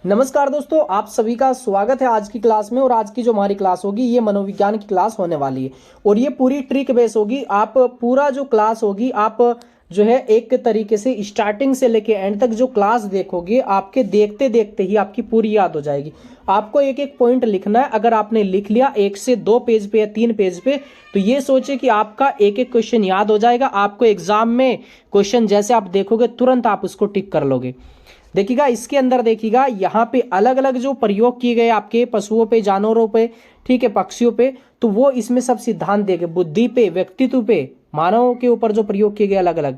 नमस्कार दोस्तों, आप सभी का स्वागत है आज की क्लास में। और आज की जो हमारी क्लास होगी ये मनोविज्ञान की क्लास होने वाली है और ये पूरी ट्रिक बेस होगी। आप पूरा जो क्लास होगी आप जो है एक तरीके से स्टार्टिंग से लेके एंड तक जो क्लास देखोगे आपके देखते देखते ही आपकी पूरी याद हो जाएगी। आपको एक एक पॉइंट लिखना है। अगर आपने लिख लिया 1 से 2 पेज पे या 3 पेज पे तो ये सोचे कि आपका एक एक क्वेश्चन याद हो जाएगा। आपको एग्जाम में क्वेश्चन जैसे आप देखोगे तुरंत आप उसको टिक कर लोगे। देखिएगा इसके अंदर देखिएगा यहाँ पे अलग अलग जो प्रयोग किए गए आपके पशुओं पे, जानवरों पे, ठीक है, पक्षियों पे, तो वो इसमें सब सिद्धांत देंगे। बुद्धि पे, व्यक्तित्व पे, मानव के ऊपर जो प्रयोग किए गए अलग अलग,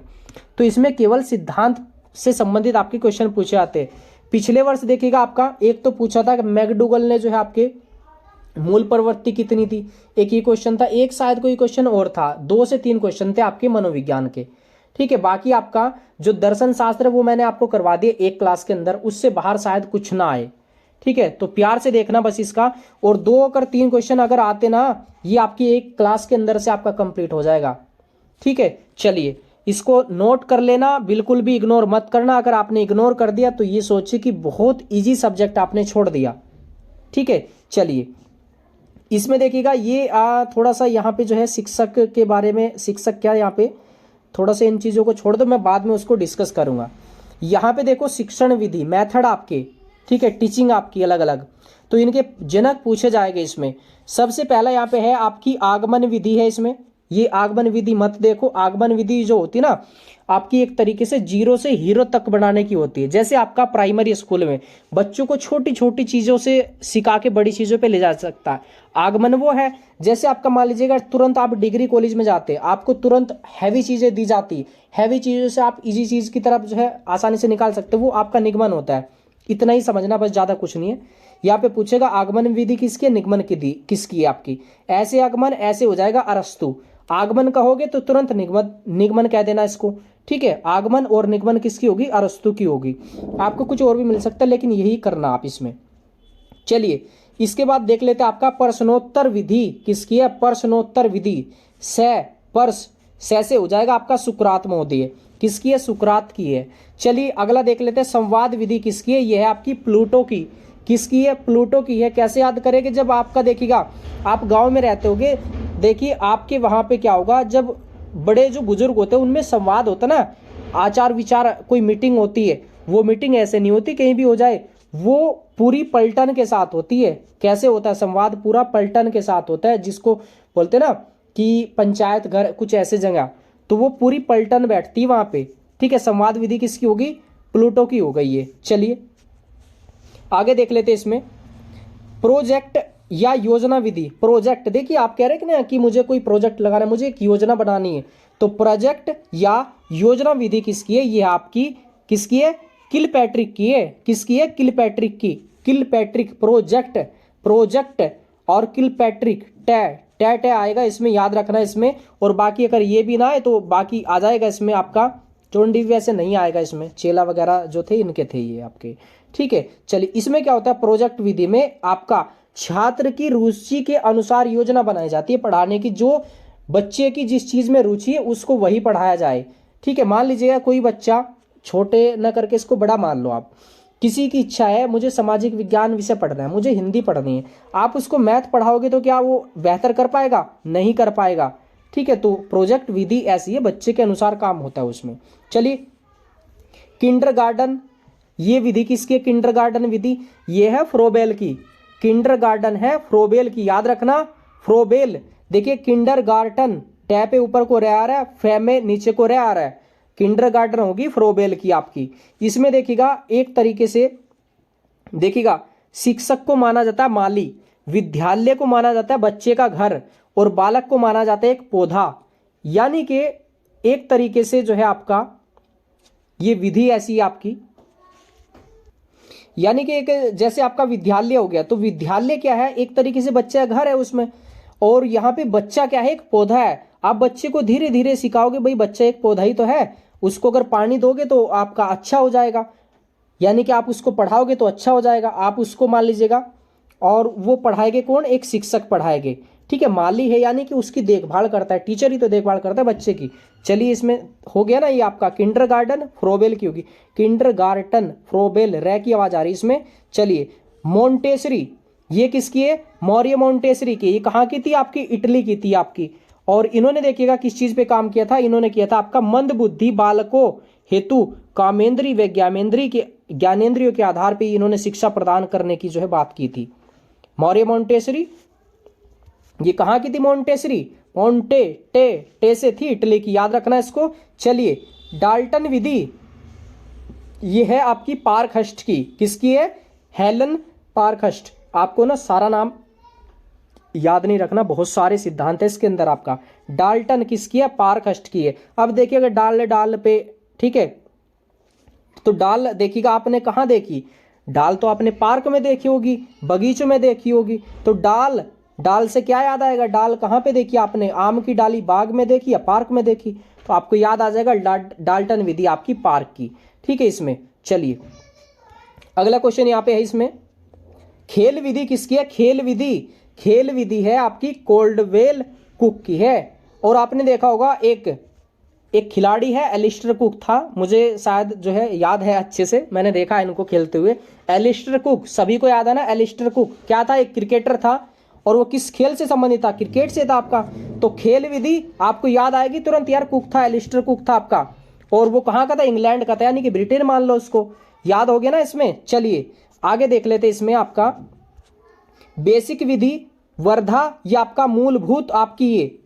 तो इसमें केवल सिद्धांत से संबंधित आपके क्वेश्चन पूछे जाते हैं। पिछले वर्ष देखिएगा आपका एक तो पूछा था कि मैकडूगल ने जो है आपके मूल प्रवृत्ति कितनी थी, एक ही क्वेश्चन था। एक शायद कोई क्वेश्चन और था, 2 से 3 क्वेश्चन थे आपके मनोविज्ञान के, ठीक है। बाकी आपका जो दर्शन शास्त्र है वो मैंने आपको करवा दिया एक क्लास के अंदर, उससे बाहर शायद कुछ ना आए, ठीक है। तो प्यार से देखना बस इसका। और 2 अगर 3 क्वेश्चन अगर आते ना, ये आपकी एक क्लास के अंदर से आपका कंप्लीट हो जाएगा, ठीक है। चलिए इसको नोट कर लेना, बिल्कुल भी इग्नोर मत करना। अगर आपने इग्नोर कर दिया तो ये सोचिए कि बहुत ईजी सब्जेक्ट आपने छोड़ दिया, ठीक है। चलिए इसमें देखिएगा ये थोड़ा सा यहाँ पे जो है शिक्षक के बारे में, शिक्षक क्या यहाँ पे थोड़ा सा इन चीज़ों को छोड़ दो, मैं बाद में उसको डिस्कस करूंगा। यहाँ पे देखो शिक्षण विधि, मेथड आपके, ठीक है, टीचिंग आपकी अलग अलग, तो इनके जनक पूछे जाएंगे इसमें। सबसे पहला यहाँ पे है आपकी आगमन विधि है। इसमें ये आगमन विधि मत देखो। आगमन विधि जो होती है ना आपकी एक तरीके से 0 से हीरो तक बनाने की होती है। जैसे आपका प्राइमरी स्कूल में बच्चों को छोटी छोटी चीज़ों से सिखा के बड़ी चीज़ों पे ले जा सकता है, आगमन वो है। जैसे आपका मान लीजिएगा तुरंत आप डिग्री कॉलेज में जाते हैं, आपको तुरंत हैवी चीज़ें दी जाती, हैवी चीज़ों से आप इजी चीज़ की तरफ जो है आसानी से निकाल सकते हो, वो आपका निगमन होता है। इतना ही समझना बस, ज़्यादा कुछ नहीं है। यहाँ पे पूछेगा आगमन विधि किसकी है, निगमन की किसकी है आपकी। ऐसे आगमन ऐसे हो जाएगा अरस्तु। आगमन कहोगे तो तुरंत निगमन, निगमन कह देना इसको, ठीक है। आगमन और निगमन किसकी होगी, अरस्तु की होगी। आपको कुछ और भी मिल सकता है लेकिन यही करना आप इसमें। चलिए इसके बाद देख लेते हैं आपका प्रश्नोत्तर विधि किसकी है। प्रश्नोत्तर विधि से हो जाएगा आपका सुकरात महोदय, किसकी है, सुकरात की है। चलिए अगला देख लेते हैं संवाद विधि किसकी है, यह है आपकी प्लूटो की। किसकी है, प्लूटो की है। कैसे याद करेंगे, जब आपका देखिएगा आप गांव में रहते होगे, देखिए आपके वहां पे क्या होगा, जब बड़े जो बुजुर्ग होते हैं उनमें संवाद होता ना, आचार विचार, कोई मीटिंग होती है, वो मीटिंग ऐसे नहीं होती कहीं भी हो जाए, वो पूरी पलटन के साथ होती है। कैसे होता है संवाद, पूरा पलटन के साथ होता है, जिसको बोलते हैं ना कि पंचायत घर, कुछ ऐसे जगह, तो वो पूरी पलटन बैठती है वहां पे, ठीक है। संवाद विधि किसकी होगी, प्लूटो की हो गई है। चलिए आगे देख लेते हैं इसमें प्रोजेक्ट या योजना विधि। प्रोजेक्ट देखिए आप कह रहे हैं कि मुझे कोई प्रोजेक्ट लगाना है, मुझे एक योजना बनानी है, तो प्रोजेक्ट या योजना विधि किसकी है, ये आपकी किसकी है, किलपैट्रिक की है। किसकी है, किलपैट्रिक की। किलपैट्रिक प्रोजेक्ट और किलपैट्रिक टे आएगा इसमें, याद रखना इसमें। और बाकी अगर ये भी ना है तो बाकी आ जाएगा इसमें आपका चोंडी, वैसे नहीं आएगा इसमें, चेला वगैरह जो थे इनके थे ये आपके, ठीक है। चलिए इसमें क्या होता है, प्रोजेक्ट विधि में आपका छात्र की रुचि के अनुसार योजना बनाई जाती है पढ़ाने की। जो बच्चे की जिस चीज में रुचि है उसको वही पढ़ाया जाए, ठीक है। मान लीजिएगा कोई बच्चा, छोटे न करके इसको बड़ा मान लो आप, किसी की इच्छा है मुझे सामाजिक विज्ञान विषय पढ़ना है, मुझे हिंदी पढ़नी है, आप उसको मैथ पढ़ाओगे तो क्या वो बेहतर कर पाएगा, नहीं कर पाएगा, ठीक है। तो प्रोजेक्ट विधि ऐसी है, बच्चे के अनुसार काम होता है उसमें। चलिए किंडरगार्टन, ये विधि किसकी है, किंडरगार्टन विधि, ये है फ्रोबेल की। किंडरगार्टन है फ्रोबेल की, याद रखना फ्रोबेल। देखिए किंडरगार्टन टै पे ऊपर को रह आ रहा है, फे में नीचे को रह आ रहा है, किंडरगार्टन होगी फ्रोबेल की आपकी। इसमें देखिएगा एक तरीके से देखिएगा शिक्षक को माना जाता है माली, विद्यालय को माना जाता है बच्चे का घर, और बालक को माना जाता है एक पौधा। यानी कि एक तरीके से जो है आपका ये विधि ऐसी है आपकी, यानी कि एक जैसे आपका विद्यालय हो गया, तो विद्यालय क्या है, एक तरीके से बच्चा घर है उसमें, और यहाँ पे बच्चा क्या है, एक पौधा है। आप बच्चे को धीरे धीरे सिखाओगे, भाई बच्चा एक पौधा ही तो है, उसको अगर पानी दोगे तो आपका अच्छा हो जाएगा, यानी कि आप उसको पढ़ाओगे तो अच्छा हो जाएगा। आप उसको मान लीजिएगा, और वो पढ़ाएंगे कौन, एक शिक्षक पढ़ाएंगे, ठीक है, माली है यानी कि उसकी देखभाल करता है, टीचर ही तो देखभाल करता है बच्चे की। चलिए इसमें हो गया ना, ये आपका किंडरगार्टन फ्रोबेल की होगी, किंडरगार्टन फ्रोबेल, रे की आवाज आ रही इसमें। चलिए मोंटेसरी, ये किसकी है, मौर्य मोंटेसरी की। ये कहाँ की थी आपकी, इटली की थी आपकी। और इन्होंने देखिएगा किस चीज पे काम किया था, इन्होंने किया था आपका मंद बुद्धि बालकों हेतु कामेंद्री व ज्ञानेंद्रियों के आधार पर इन्होंने शिक्षा प्रदान करने की जो है बात की थी। मौर्य मोंटेसरी, ये कहाँ की थी मोंटेसरी, टे से थी, इटली की, याद रखना इसको। चलिए डाल्टन विधि, ये है आपकी पार्कहस्ट की, किसकी है, हेलन पार्कहस्ट। आपको ना सारा नाम याद नहीं रखना, बहुत सारे सिद्धांत है इसके अंदर आपका। डाल्टन किसकी है, पार्कहस्ट की है। अब देखिए अगर डाल पे, ठीक है, तो डाल देखिएगा आपने कहाँ देखी, डाल तो आपने पार्क में देखी होगी, बगीचों में देखी होगी। तो डाल से क्या याद आएगा, डाल कहाँ पे देखी आपने, आम की डाली बाग में देखी या पार्क में देखी, तो आपको याद आ जाएगा डाल्टन विधि आपकी पार्क की, ठीक है इसमें। चलिए अगला क्वेश्चन यहाँ पे है इसमें, खेल विधि किसकी है, खेल विधि है आपकी कोल्डवेल कुक की है। और आपने देखा होगा एक खिलाड़ी है, एलिस्टर कुक था, मुझे शायद जो है याद है अच्छे से, मैंने देखा है इनको खेलते हुए। एलिस्टर कुक सभी को याद है ना, एलिस्टर कुक क्या था, एक क्रिकेटर था। और वो किस खेल से संबंधित था, क्रिकेट से था आपका। तो खेल विधि आपको याद आएगी तुरंत यार, कुक था, एलिस्टर कुक था आपका। और वो कहाँ का था, इंग्लैंड का था, यानी कि ब्रिटेन मान लो उसको, याद हो गया ना इसमें। चलिए आगे देख लेते इसमें आपका बेसिक विधि वर्धा, ये आपका मूलभूत आपकी ये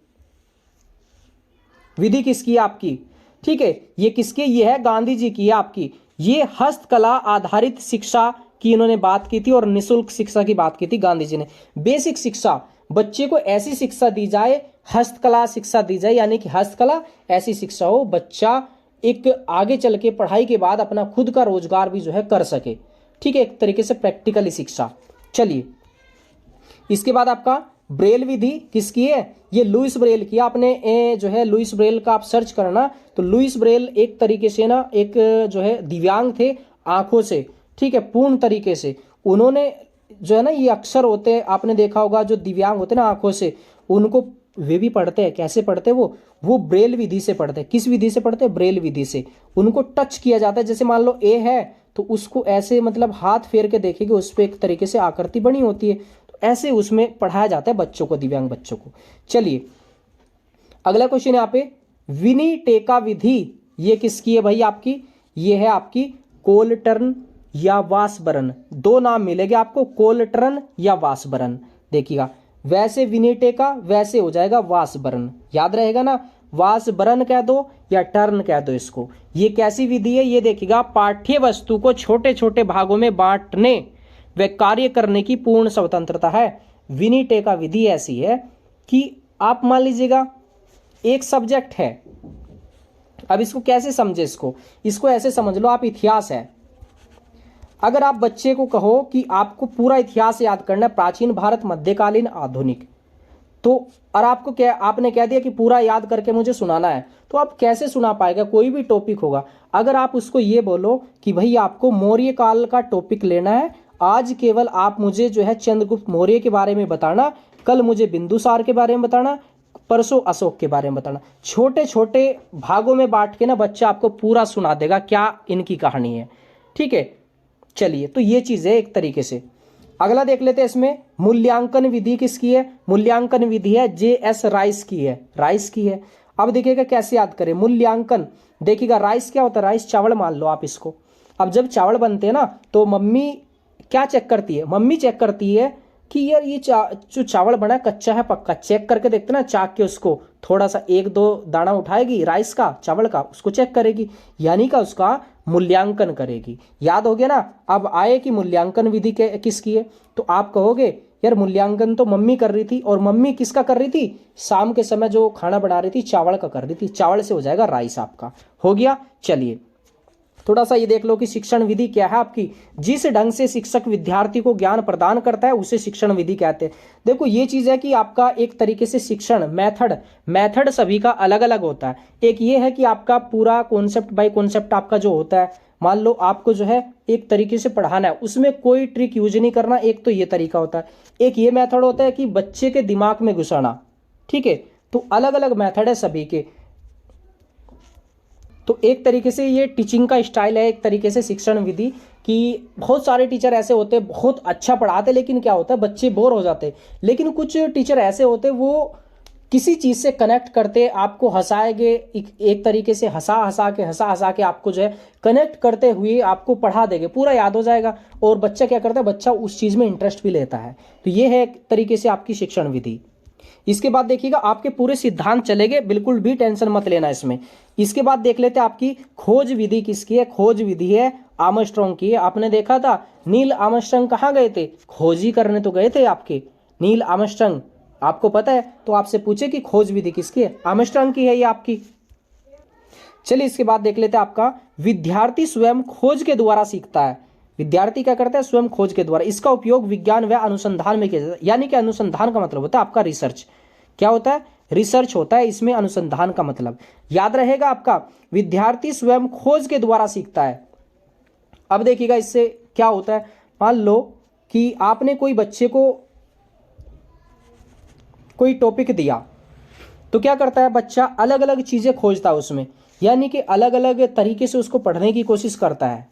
विधि किसकी है आपकी, ठीक है, ये किसकी, ये है गांधी जी की है आपकी। ये हस्तकला आधारित शिक्षा की इन्होंने बात की थी और निःशुल्क शिक्षा की बात की थी गांधी जी ने। बेसिक शिक्षा, बच्चे को ऐसी शिक्षा दी जाए, हस्तकला शिक्षा दी जाए, यानी कि हस्तकला ऐसी शिक्षा हो बच्चा एक आगे चल के पढ़ाई के बाद अपना खुद का रोजगार भी जो है कर सके, ठीक है, एक तरीके से प्रैक्टिकली शिक्षा। चलिए इसके बाद आपका ब्रेल विधि किसकी है, ये लुइस ब्रेल की। आपने जो है लुइस ब्रेल का आप सर्च करना, तो लुइस ब्रेल एक तरीके से ना एक जो है दिव्यांग थे आंखों से, ठीक है, पूर्ण तरीके से। उन्होंने जो है ना ये अक्षर होते हैं, आपने देखा होगा जो दिव्यांग होते हैं ना आंखों से, उनको वे भी पढ़ते हैं, कैसे पढ़ते हैं वो ब्रेल विधि से पढ़ते हैं। किस विधि से पढ़ते हैं, ब्रेल विधि से। उनको टच किया जाता है, जैसे मान लो ए है तो उसको ऐसे मतलब हाथ फेर के देखेंगे, उस पर एक तरीके से आकृति बनी होती है, तो ऐसे उसमें पढ़ाया जाता है बच्चों को, दिव्यांग बच्चों को। चलिए अगला क्वेश्चन यहाँ पे, विनी टेका विधि ये किसकी है भाई आपकी, ये है आपकी कोलटर्न या वासबरन, दो नाम मिलेंगे आपको, कोलटर्न या वासबरन। देखिएगा वैसे विनीटेका, वैसे हो जाएगा वासबरन, याद रहेगा ना, वासबरन कह दो या टर्न कह दो इसको। ये कैसी विधि है, ये देखिएगा पाठ्य वस्तु को छोटे छोटे भागों में बांटने व कार्य करने की पूर्ण स्वतंत्रता है। विनीटेका विधि ऐसी है कि आप मान लीजिएगा एक सब्जेक्ट है, अब इसको कैसे समझे, इसको ऐसे समझ लो आप इतिहास है। अगर आप बच्चे को कहो कि आपको पूरा इतिहास याद करना है, प्राचीन भारत, मध्यकालीन, आधुनिक, तो और आपको क्या, आपने कह दिया कि पूरा याद करके मुझे सुनाना है, तो आप कैसे सुना पाएगा, कोई भी टॉपिक होगा। अगर आप उसको ये बोलो कि भाई आपको मौर्य काल का टॉपिक लेना है, आज केवल आप मुझे जो है चंद्रगुप्त मौर्य के बारे में बताना, कल मुझे बिंदुसार के बारे में बताना, परसों अशोक के बारे में बताना, छोटे छोटे भागों में बांट के ना बच्चा आपको पूरा सुना देगा क्या इनकी कहानी है, ठीक है। चलिए तो ये चीज है एक तरीके से। अगला देख लेते हैं इसमें, मूल्यांकन विधि किसकी है, मूल्यांकन विधि है JS राइस की है, राइस की है। अब देखिएगा कैसे याद करें मूल्यांकन, देखिएगा राइस क्या होता है, राइस चावल मान लो आप इसको। अब जब चावल बनते हैं ना तो मम्मी क्या चेक करती है, मम्मी चेक करती है कि यार ये जो चावल बना है कच्चा है पक्का, चेक करके देखते ना, चाक के उसको थोड़ा सा एक दो दाना उठाएगी राइस का, चावल का, उसको चेक करेगी, यानी का उसका मूल्यांकन करेगी। याद हो गया ना। अब आए कि मूल्यांकन विधि किसकी है, तो आप कहोगे यार मूल्यांकन तो मम्मी कर रही थी, और मम्मी किसका कर रही थी, शाम के समय जो खाना बना रही थी चावल का कर रही थी, चावल से हो जाएगा राइस आपका, हो गया। चलिए थोड़ा सा ये देख लो कि शिक्षण विधि क्या है आपकी, जिस ढंग से शिक्षक विद्यार्थी को ज्ञान प्रदान करता है उसे शिक्षण विधि कहते हैं। देखो ये चीज है कि आपका एक तरीके से शिक्षण मेथड सभी का अलग अलग होता है। एक ये है कि आपका पूरा कॉन्सेप्ट बाय कॉन्सेप्ट आपका जो होता है, मान लो आपको जो है एक तरीके से पढ़ाना है, उसमें कोई ट्रिक यूज नहीं करना। एक तो ये तरीका होता है, एक ये मेथड होता है कि बच्चे के दिमाग में घुसाना, ठीक है। तो अलग अलग मेथड है सभी के। तो एक तरीके से ये टीचिंग का स्टाइल है, एक तरीके से शिक्षण विधि कि बहुत सारे टीचर ऐसे होते हैं बहुत अच्छा पढ़ाते, लेकिन क्या होता है बच्चे बोर हो जाते हैं। लेकिन कुछ टीचर ऐसे होते हैं वो किसी चीज़ से कनेक्ट करते, आपको हंसाएंगे, एक तरीके से हंसा के आपको जो है कनेक्ट करते हुए आपको पढ़ा देंगे, पूरा याद हो जाएगा। और बच्चा क्या करता है, बच्चा उस चीज़ में इंटरेस्ट भी लेता है। तो ये है एक तरीके से आपकी शिक्षण विधि। इसके बाद देखिएगा आपके पूरे सिद्धांत चलेंगे, बिल्कुल भी टेंशन मत लेना इसमें। इसके बाद देख लेते हैं आपकी खोज विधि किसकी है। खोज विधि है आर्मस्ट्रांग की है। आपने देखा था नील आर्मस्ट्रांग कहाँ गए थे, खोज ही करने तो गए थे आपके नील आर्मस्ट्रांग, आपको पता है। तो आपसे पूछे कि खोज विधि किसकी है, आर्मस्ट्रांग की है ये आपकी। चलिए इसके बाद देख लेते हैं आपका विद्यार्थी स्वयं खोज के द्वारा सीखता है। विद्यार्थी क्या करता है, स्वयं खोज के द्वारा। इसका उपयोग विज्ञान व अनुसंधान में किया जाता है। यानी कि अनुसंधान का मतलब होता है आपका रिसर्च। क्या होता है, रिसर्च होता है, इसमें अनुसंधान का मतलब याद रहेगा आपका। विद्यार्थी स्वयं खोज के द्वारा सीखता है। अब देखिएगा इससे क्या होता है, मान लो कि आपने कोई बच्चे को कोई टॉपिक दिया, तो क्या करता है बच्चा अलग अलग चीजें खोजता है उसमें, यानी कि अलग अलग तरीके से उसको पढ़ने की कोशिश करता है।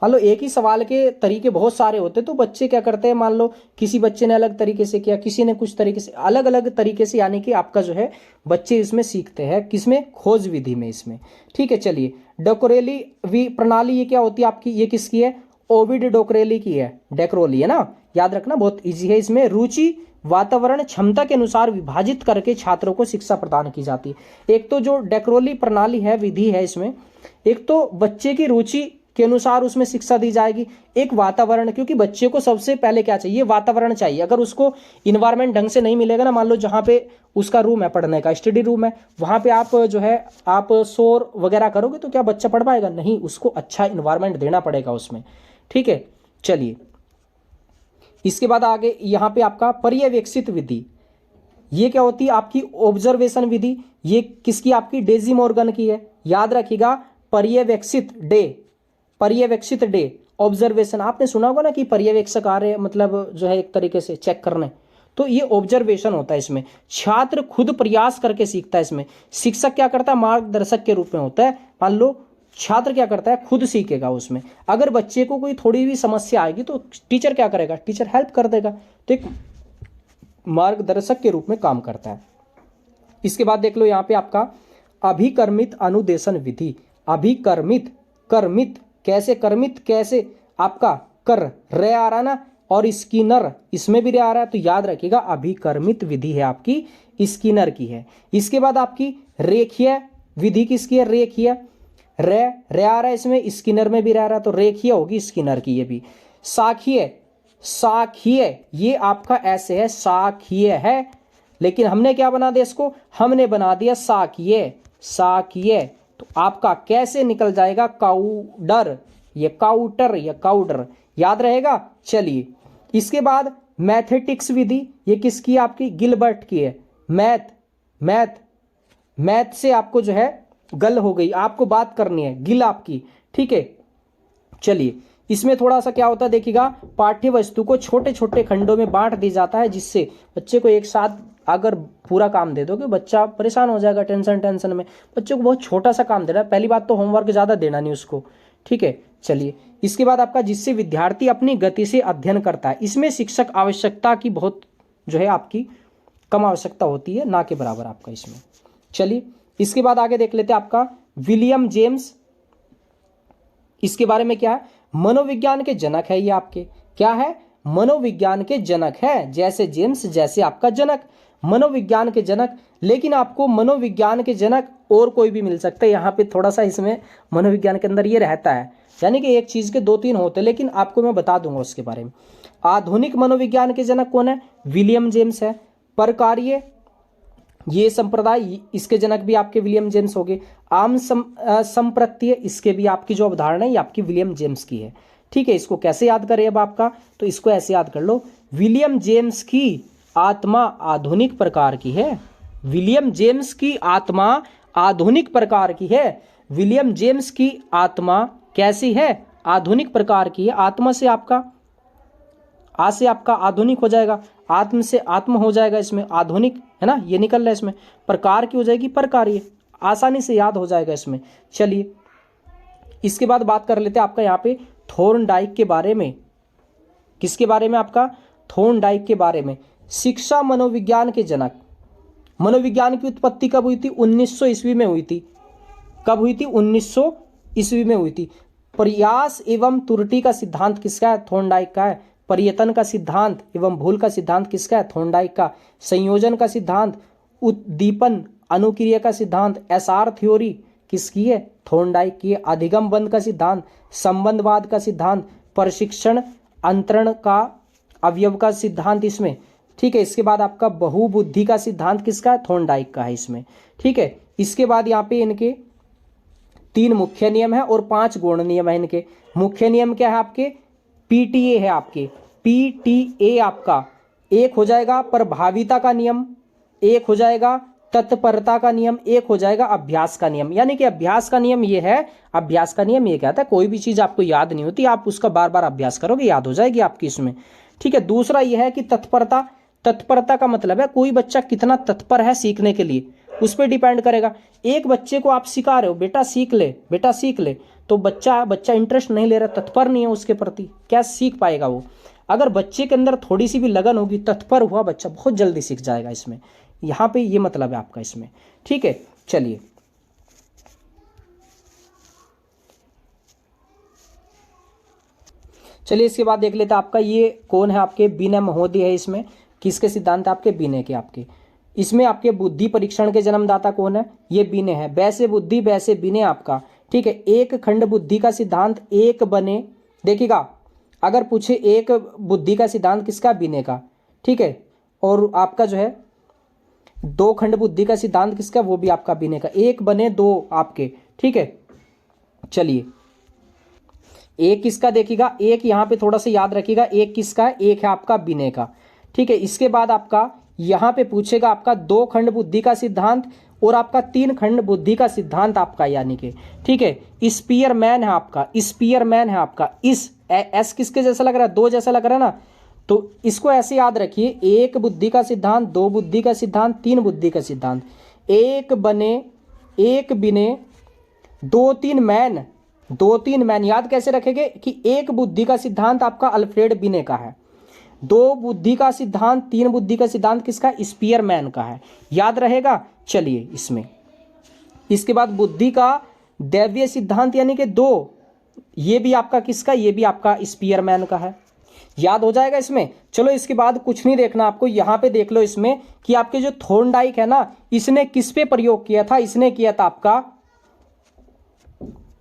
मान लो एक ही सवाल के तरीके बहुत सारे होते, तो बच्चे क्या करते हैं, मान लो किसी बच्चे ने अलग तरीके से किया, किसी ने कुछ तरीके से, अलग अलग तरीके से, यानी कि आपका जो है बच्चे इसमें सीखते हैं, किसमें, खोज विधि में इसमें। ठीक है, चलिए डेकोरेली प्रणाली ये क्या होती है आपकी, ये किसकी है, ओविड डोकरेली की है, डेक्रोली है ना, याद रखना, बहुत ईजी है। इसमें रुचि वातावरण क्षमता के अनुसार विभाजित करके छात्रों को शिक्षा प्रदान की जाती है। एक तो जो डेक्रोली प्रणाली है, विधि है, इसमें एक तो बच्चे की रुचि के अनुसार उसमें शिक्षा दी जाएगी, एक वातावरण, क्योंकि बच्चे को सबसे पहले क्या चाहिए, वातावरण चाहिए। अगर उसको इन्वायरमेंट ढंग से नहीं मिलेगा ना, मान लो जहाँ पे उसका रूम है, पढ़ने का स्टडी रूम है, वहाँ पे आप जो है आप शोर वगैरह करोगे तो क्या बच्चा पढ़ पाएगा, नहीं, उसको अच्छा इन्वायरमेंट देना पड़ेगा उसमें। ठीक है, चलिए इसके बाद आगे यहाँ पे आपका पर्यवेक्षित विधि, ये क्या होती है आपकी ऑब्जर्वेशन विधि। ये किसकी, आपकी डेजी मॉर्गन की है, याद रखिएगा। पर्यवेक्षित डे ऑब्जर्वेशन, आपने सुना होगा ना कि पर्यवेक्षक आ रहे, मतलब जो है एक तरीके से चेक करने, तो ये ऑब्जर्वेशन होता है। इसमें छात्र खुद प्रयास करके सीखता है। इसमें शिक्षक क्या करता है, मार्गदर्शक के रूप में होता है। मान लो छात्र क्या करता है, खुद सीखेगा उसमें। अगर बच्चे को कोई थोड़ी भी समस्या आएगी तो टीचर क्या करेगा, टीचर हेल्प कर देगा, तो एक मार्गदर्शक के रूप में काम करता है। इसके बाद देख लो यहाँ पे आपका अभिकर्मित अनुदेशन विधि। कर्मित कैसे, कर्मित कैसे, आपका कर रे आ रहा ना, और स्किनर इसमें भी रे आ रहा है, तो याद रखिएगा अभिकर्मित विधि है आपकी, स्किनर की है। इसके बाद आपकी रेखीय विधि किसकी है, रेखीय, रे आ रहा है इसमें, स्किनर में भी रह रहा है, तो रेखीय होगी स्किनर की। ये भी साखीय ये आपका ऐसे है, साखीय है, लेकिन हमने क्या बना दिया इसको, हमने बना दिया साखीय। तो आपका कैसे निकल जाएगा, काउडर, ये काउटर या काउडर, याद रहेगा। चलिए इसके बाद मैथेटिक्स विधि, ये किसकी है आपकी, गिलबर्ट की है। मैथ से आपको जो है गल हो गई, आपको बात करनी है, गिल आपकी। ठीक है, चलिए इसमें थोड़ा सा क्या होता है देखिएगा, पाठ्य वस्तु को छोटे छोटे खंडों में बांट दी जाता है, जिससे बच्चे को एक साथ अगर पूरा काम दे दोगे बच्चा परेशान हो जाएगा, टेंशन में। बच्चे को बहुत छोटा सा काम देना है, पहली बात तो होमवर्क ज़्यादा देना नहीं उसको। ठीक है, चलिए इसके बाद आपका जिससे विद्यार्थी अपनी गति से अध्ययन करता है। इसमें शिक्षक आवश्यकता की बहुत जो है आपकी कम आवश्यकता होती है, ना के बराबर आपका इसमें। चलिए इसके बाद आगे देख लेते हैं आपका विलियम जेम्स। इसके बारे में क्या है, मनोविज्ञान के जनक है ये आपके, क्या है, मनोविज्ञान के जनक है, जैसे जेम्स जैसे आपका जनक, मनोविज्ञान के जनक। लेकिन आपको मनोविज्ञान के जनक और कोई भी मिल सकता है, यहाँ पे थोड़ा सा इसमें मनोविज्ञान के अंदर ये रहता है, यानी कि एक चीज के दो तीन होते, लेकिन आपको मैं बता दूंगा उसके बारे में। आधुनिक मनोविज्ञान के जनक कौन है, विलियम जेम्स है। प्रकार्य ये संप्रदाय, इसके जनक भी आपके विलियम जेम्स हो गए। आम संप्रत्य, इसके भी आपकी जो अवधारणा है ये आपकी विलियम जेम्स की है। ठीक है, इसको कैसे याद करें अब आपका, तो इसको ऐसे याद कर लो, विलियम जेम्स की आत्मा आधुनिक प्रकार की है। विलियम जेम्स की आत्मा आधुनिक प्रकार की है। विलियम जेम्स की आत्मा कैसी है? आधुनिक प्रकार की है। आत्मा से आपका आ से आपका आधुनिक हो जाएगा, आत्म से आत्म हो जाएगा, इसमें आधुनिक है ना, ये निकल रहा है इसमें। प्रकार की हो जाएगी प्रकार्य, आसानी से याद हो जाएगा इसमें। चलिए इसके बाद बात कर लेते हैं आपका यहाँ पे थॉर्नडाइक के बारे में। किसके बारे में? आपका थॉर्नडाइक के बारे में। शिक्षा मनोविज्ञान के जनक। मनोविज्ञान की उत्पत्ति कब हुई थी? 1900 ईस्वी में हुई थी। कब हुई थी? 1900 ईस्वी में हुई थी। प्रयास एवं त्रुटि का सिद्धांत किसका है? थॉर्नडाइक का है। पर्यतन का सिद्धांत एवं भूल का सिद्धांत किसका है? थॉर्नडाइक का। संयोजन का सिद्धांत, उद्दीपन अनुक्रिया का सिद्धांत, एसआर थ्योरी किसकी है? थॉर्नडाइक की है। अधिगम बंध का सिद्धांत, संबंधवाद का सिद्धांत, प्रशिक्षण अंतरण का अवयव का सिद्धांत इसमें। ठीक है, इसके बाद आपका बहुबुद्धि का सिद्धांत किसका है? थॉर्नडाइक का है इसमें। ठीक है, इसके बाद यहाँ पे इनके 3 मुख्य नियम है और 5 गौण नियम है इनके। मुख्य नियम क्या है आपके? पीटीए है आपके। पीटीए आपका एक हो जाएगा प्रभाविता का नियम, एक हो जाएगा तत्परता का नियम, एक हो जाएगा अभ्यास का नियम। यानी कि अभ्यास का नियम ये है, अभ्यास का नियम ये कहता है कोई भी चीज आपको याद नहीं होती, आप उसका बार बार अभ्यास करोगे याद हो जाएगी आपकी इसमें। ठीक है, दूसरा यह है कि तत्परता। तत्परता का मतलब है कोई बच्चा कितना तत्पर है सीखने के लिए, उस पर डिपेंड करेगा। एक बच्चे को आप सिखा रहे हो बेटा सीख ले, बेटा सीख ले, तो बच्चा इंटरेस्ट नहीं ले रहा, तत्पर नहीं है उसके प्रति, क्या सीख पाएगा वो? अगर बच्चे के अंदर थोड़ी सी भी लगन होगी, तत्पर हुआ बच्चा बहुत जल्दी सीख जाएगा इसमें। यहाँ पे ये मतलब है आपका इसमें। ठीक है, चलिए इसके बाद देख लेते हैं आपका ये कौन है? आपके विनय महोदय है इसमें। किसके सिद्धांत? आपके विनय के। आपके इसमें आपके बुद्धि परीक्षण के जन्मदाता कौन है? ये विनय है। वैसे बुद्धि वैसे विनय आपका। ठीक है, एक खंड बुद्धि का सिद्धांत, एक बने, देखिएगा अगर पूछे एक बुद्धि का सिद्धांत किसका? विनय का। ठीक है, और आपका जो है 2 खंड बुद्धि का सिद्धांत किसका? वो भी आपका विनय का। एक बने 2 आपके। ठीक है, चलिए एक किसका देखिएगा, एक यहाँ पे थोड़ा सा याद रखिएगा, एक किसका है? एक है आपका विनय का। ठीक है, इसके बाद आपका यहाँ पे पूछेगा आपका 2 खंड बुद्धि का सिद्धांत और आपका 3 खंड बुद्धि का सिद्धांत आपका, यानी कि ठीक है स्पीयरमैन है आपका, स्पीयरमैन है आपका। इस एस किसके जैसा लग रहा है? 2 जैसा लग रहा है ना, तो इसको ऐसे याद रखिए, 1 बुद्धि का सिद्धांत, 2 बुद्धि का सिद्धांत, 3 बुद्धि का सिद्धांत। एक बने, एक बिने, 2-3 मैन, 2-3 मैन। याद कैसे रखेंगे कि 1 बुद्धि का सिद्धांत आपका अल्फ्रेड बिने का है, 2 बुद्धि का सिद्धांत, 3 बुद्धि का सिद्धांत किसका? स्पीयरमैन का है। याद रहेगा। चलिए इसमें इसके बाद बुद्धि का दैवीय सिद्धांत यानी कि 2, ये भी आपका किसका? ये भी आपका स्पीयरमैन का है। याद हो जाएगा इसमें। चलो इसके बाद कुछ नहीं देखना आपको, यहाँ पे देख लो इसमें कि आपके जो थॉर्नडाइक है ना, इसने किस पे प्रयोग किया था? इसने किया था आपका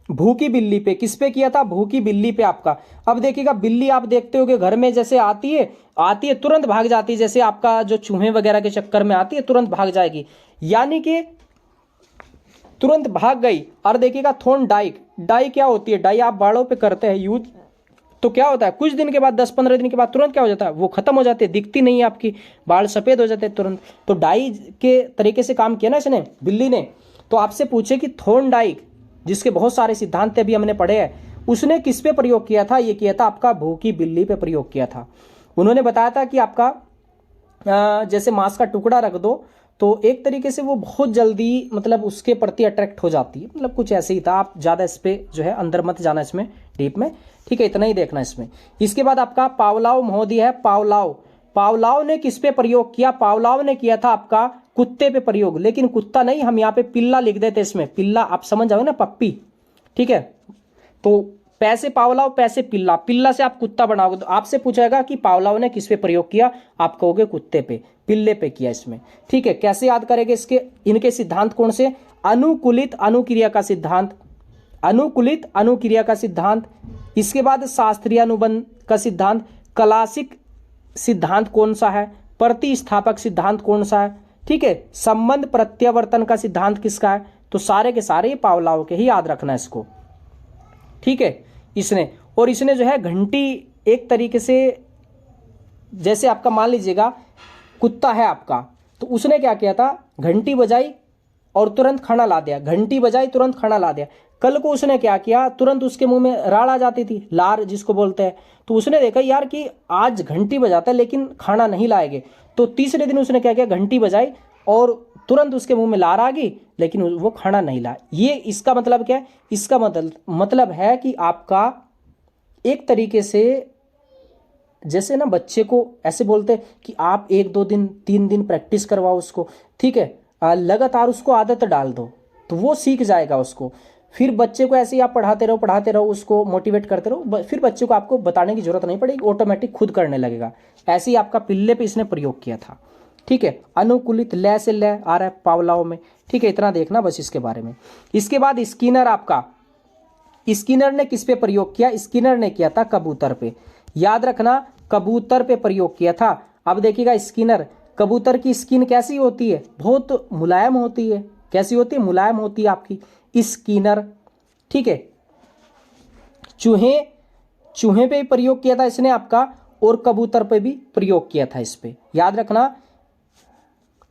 भूखी बिल्ली पे। किस पे किया था? भूखी बिल्ली पे आपका। अब देखिएगा बिल्ली आप देखते होगे घर में जैसे आती है तुरंत भाग जाती है, जैसे आपका जो चूहे वगैरह के चक्कर में आती है तुरंत भाग जाएगी, यानी कि तुरंत भाग गई। और देखिएगा थॉर्नडाइक, डाई क्या होती है? डाई आप बालों पे करते हैं यूज, तो क्या होता है कुछ दिन के बाद 10-15 दिन के बाद तुरंत क्या हो जाता है? वो खत्म हो जाती है, दिखती नहीं है आपकी, बाल सफेद हो जाते हैं तुरंत। तो डाई के तरीके से काम किया ना इसने, बिल्ली ने। तो आपसे पूछे कि थॉर्नडाइक जिसके बहुत सारे सिद्धांत अभी हमने पढ़े हैं, उसने किस पे प्रयोग किया था? ये किया था आपका भूखी बिल्ली पे प्रयोग किया था। उन्होंने बताया था कि आपका जैसे मांस का टुकड़ा रख दो तो एक तरीके से वो बहुत जल्दी मतलब उसके प्रति अट्रैक्ट हो जाती है, मतलब कुछ ऐसे ही था। आप ज़्यादा इस पे जो है अंदर मत जाना इसमें डीप में। ठीक है, इतना ही देखना इसमें। इसके बाद आपका पावलाव महोदय है। पावलाव ने किस पे प्रयोग किया? पावलाव ने किया था आपका कुत्ते पे प्रयोग, लेकिन कुत्ता नहीं, हम यहाँ पे पिल्ला लिख देते इसमें। पिल्ला आप समझ जाओगे ना, पप्पी। ठीक है, तो पैसे पावलाव, पैसे पिल्ला, पिल्ला से आप कुत्ता बनाओगे। तो आपसे पूछेगा कि पावलाव ने किस पे प्रयोग किया? आप कहोगे कुत्ते पे, पिल्ले पे किया इसमें। ठीक है, कैसे याद करेंगे इसके? इनके सिद्धांत कौन से? अनुकूलित अनुक्रिया का सिद्धांत, अनुकूलित अनुक्रिया का सिद्धांत। इसके बाद शास्त्रीय अनुबंध का सिद्धांत। क्लासिक सिद्धांत कौन सा है? प्रतिस्थापक सिद्धांत कौन सा है? ठीक है, संबंध प्रत्यावर्तन का सिद्धांत किसका है? तो सारे के सारे पावलाव के ही याद रखना इसको। ठीक है, इसने जो है घंटी एक तरीके से, जैसे आपका मान लीजिएगा कुत्ता है आपका, तो उसने क्या किया था? घंटी बजाई और तुरंत खाना ला दिया, घंटी बजाई तुरंत खाना ला दिया। कल को उसने क्या किया, तुरंत उसके मुंह में राड़ आ जाती थी, लार जिसको बोलते हैं। तो उसने देखा यार कि आज घंटी बजाता है लेकिन खाना नहीं लाएंगे। तो तीसरे दिन उसने क्या किया, घंटी बजाई और तुरंत उसके मुंह में लार आ गई लेकिन वो खाना नहीं लाया। ये इसका मतलब क्या है, इसका मतलब है कि आपका एक तरीके से जैसे ना बच्चे को ऐसे बोलते हैं कि आप 1-2 दिन 3 दिन प्रैक्टिस करवाओ उसको, ठीक है, लगातार उसको आदत डाल दो तो वो सीख जाएगा उसको। फिर बच्चे को ऐसे ही आप पढ़ाते रहो उसको मोटिवेट करते रहो, फिर बच्चे को आपको बताने की जरूरत नहीं पड़ेगी, ऑटोमेटिक खुद करने लगेगा। ऐसे ही आपका पिल्ले पे इसने प्रयोग किया था, ठीक है। अनुकूलित लय से लय आ रहा है पावलाव में, ठीक है, इतना देखना बस इसके बारे में। इसके बाद स्किनर, आपका स्किनर ने किस पे प्रयोग किया, स्किनर ने किया था कबूतर पे, याद रखना कबूतर पे प्रयोग किया था। अब देखिएगा स्किनर, कबूतर की स्किन कैसी होती है, बहुत मुलायम होती है, कैसी होती है, मुलायम होती है आपकी स्किनर, ठीक है। चूहे पे प्रयोग किया था इसने आपका, और कबूतर पे भी प्रयोग किया था इस पे, याद रखना।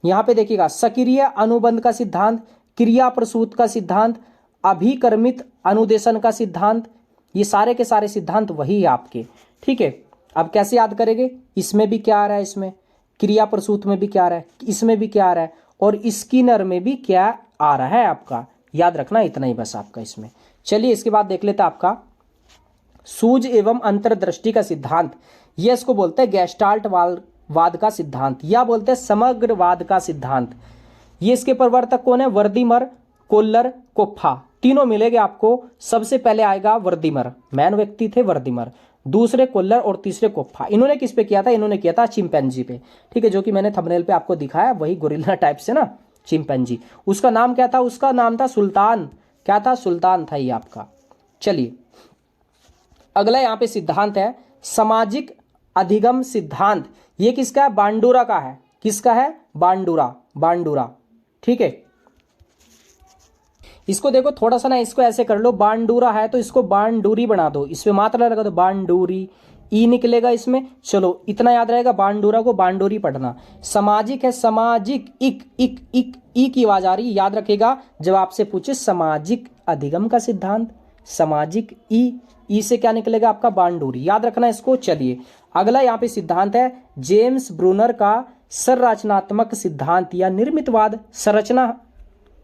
यहां पे देखिएगा सक्रिय अनुबंध का सिद्धांत, क्रिया प्रसूत का सिद्धांत, अभिकर्मित अनुदेशन का सिद्धांत, ये सारे के सारे सिद्धांत वही है आपके, ठीक है। अब कैसे याद करेंगे, इसमें भी क्या आ रहा है, इसमें क्रिया प्रसूत में भी क्या आ रहा है, इसमें भी क्या आ रहा है, और स्किनर में भी क्या आ रहा है आपका, याद रखना इतना ही बस आपका इसमें। चलिए इसके बाद देख लेते हैं आपका सूझ एवं अंतर्दृष्टि का सिद्धांत। ये इसको बोलते हैं गेस्टाल्ट वाद का सिद्धांत, या बोलते हैं समग्रवाद का सिद्धांत। ये इसके प्रवर्तक कौन है, वर्दीमर, कोल्लर, कोप्फा, तीनों मिलेंगे आपको। सबसे पहले आएगा वर्दीमर, मैन व्यक्ति थे वर्दीमर, दूसरे कोल्लर और तीसरे कोप्फा। इन्होंने किस पे किया था, इन्होंने किया था चिंपैंजी पे, ठीक है, जो कि मैंने थंबनेल पे आपको दिखाया, वही गोरिल्ला टाइप से ना चिंपैंजी। उसका नाम क्या था, उसका नाम था सुल्तान, क्या था, सुल्तान था ये आपका। चलिए अगला यहाँ पे सिद्धांत है सामाजिक अधिगम सिद्धांत। ये किसका है, बांडुरा का है, किसका है, बांडुरा, ठीक है। इसको देखो थोड़ा सा ना, इसको ऐसे कर लो, बांडुरा है तो इसको बांडुरी बना दो, इसमें मात्रा लगा दो, बांडुरी, ई निकलेगा इसमें। चलो इतना याद रहेगा, बांडुरा को बांडुरी पढ़ना। सामाजिक है, सामाजिक, इक ई की आवाज आ रही, याद रखेगा जब आपसे पूछे सामाजिक अधिगम का सिद्धांत, सामाजिक ई से क्या निकलेगा आपका, बांडुरी, याद रखना इसको। चलिए अगला यहाँ पे सिद्धांत है जेम्स ब्रूनर का संरचनात्मक सिद्धांत या निर्मितवाद। संरचना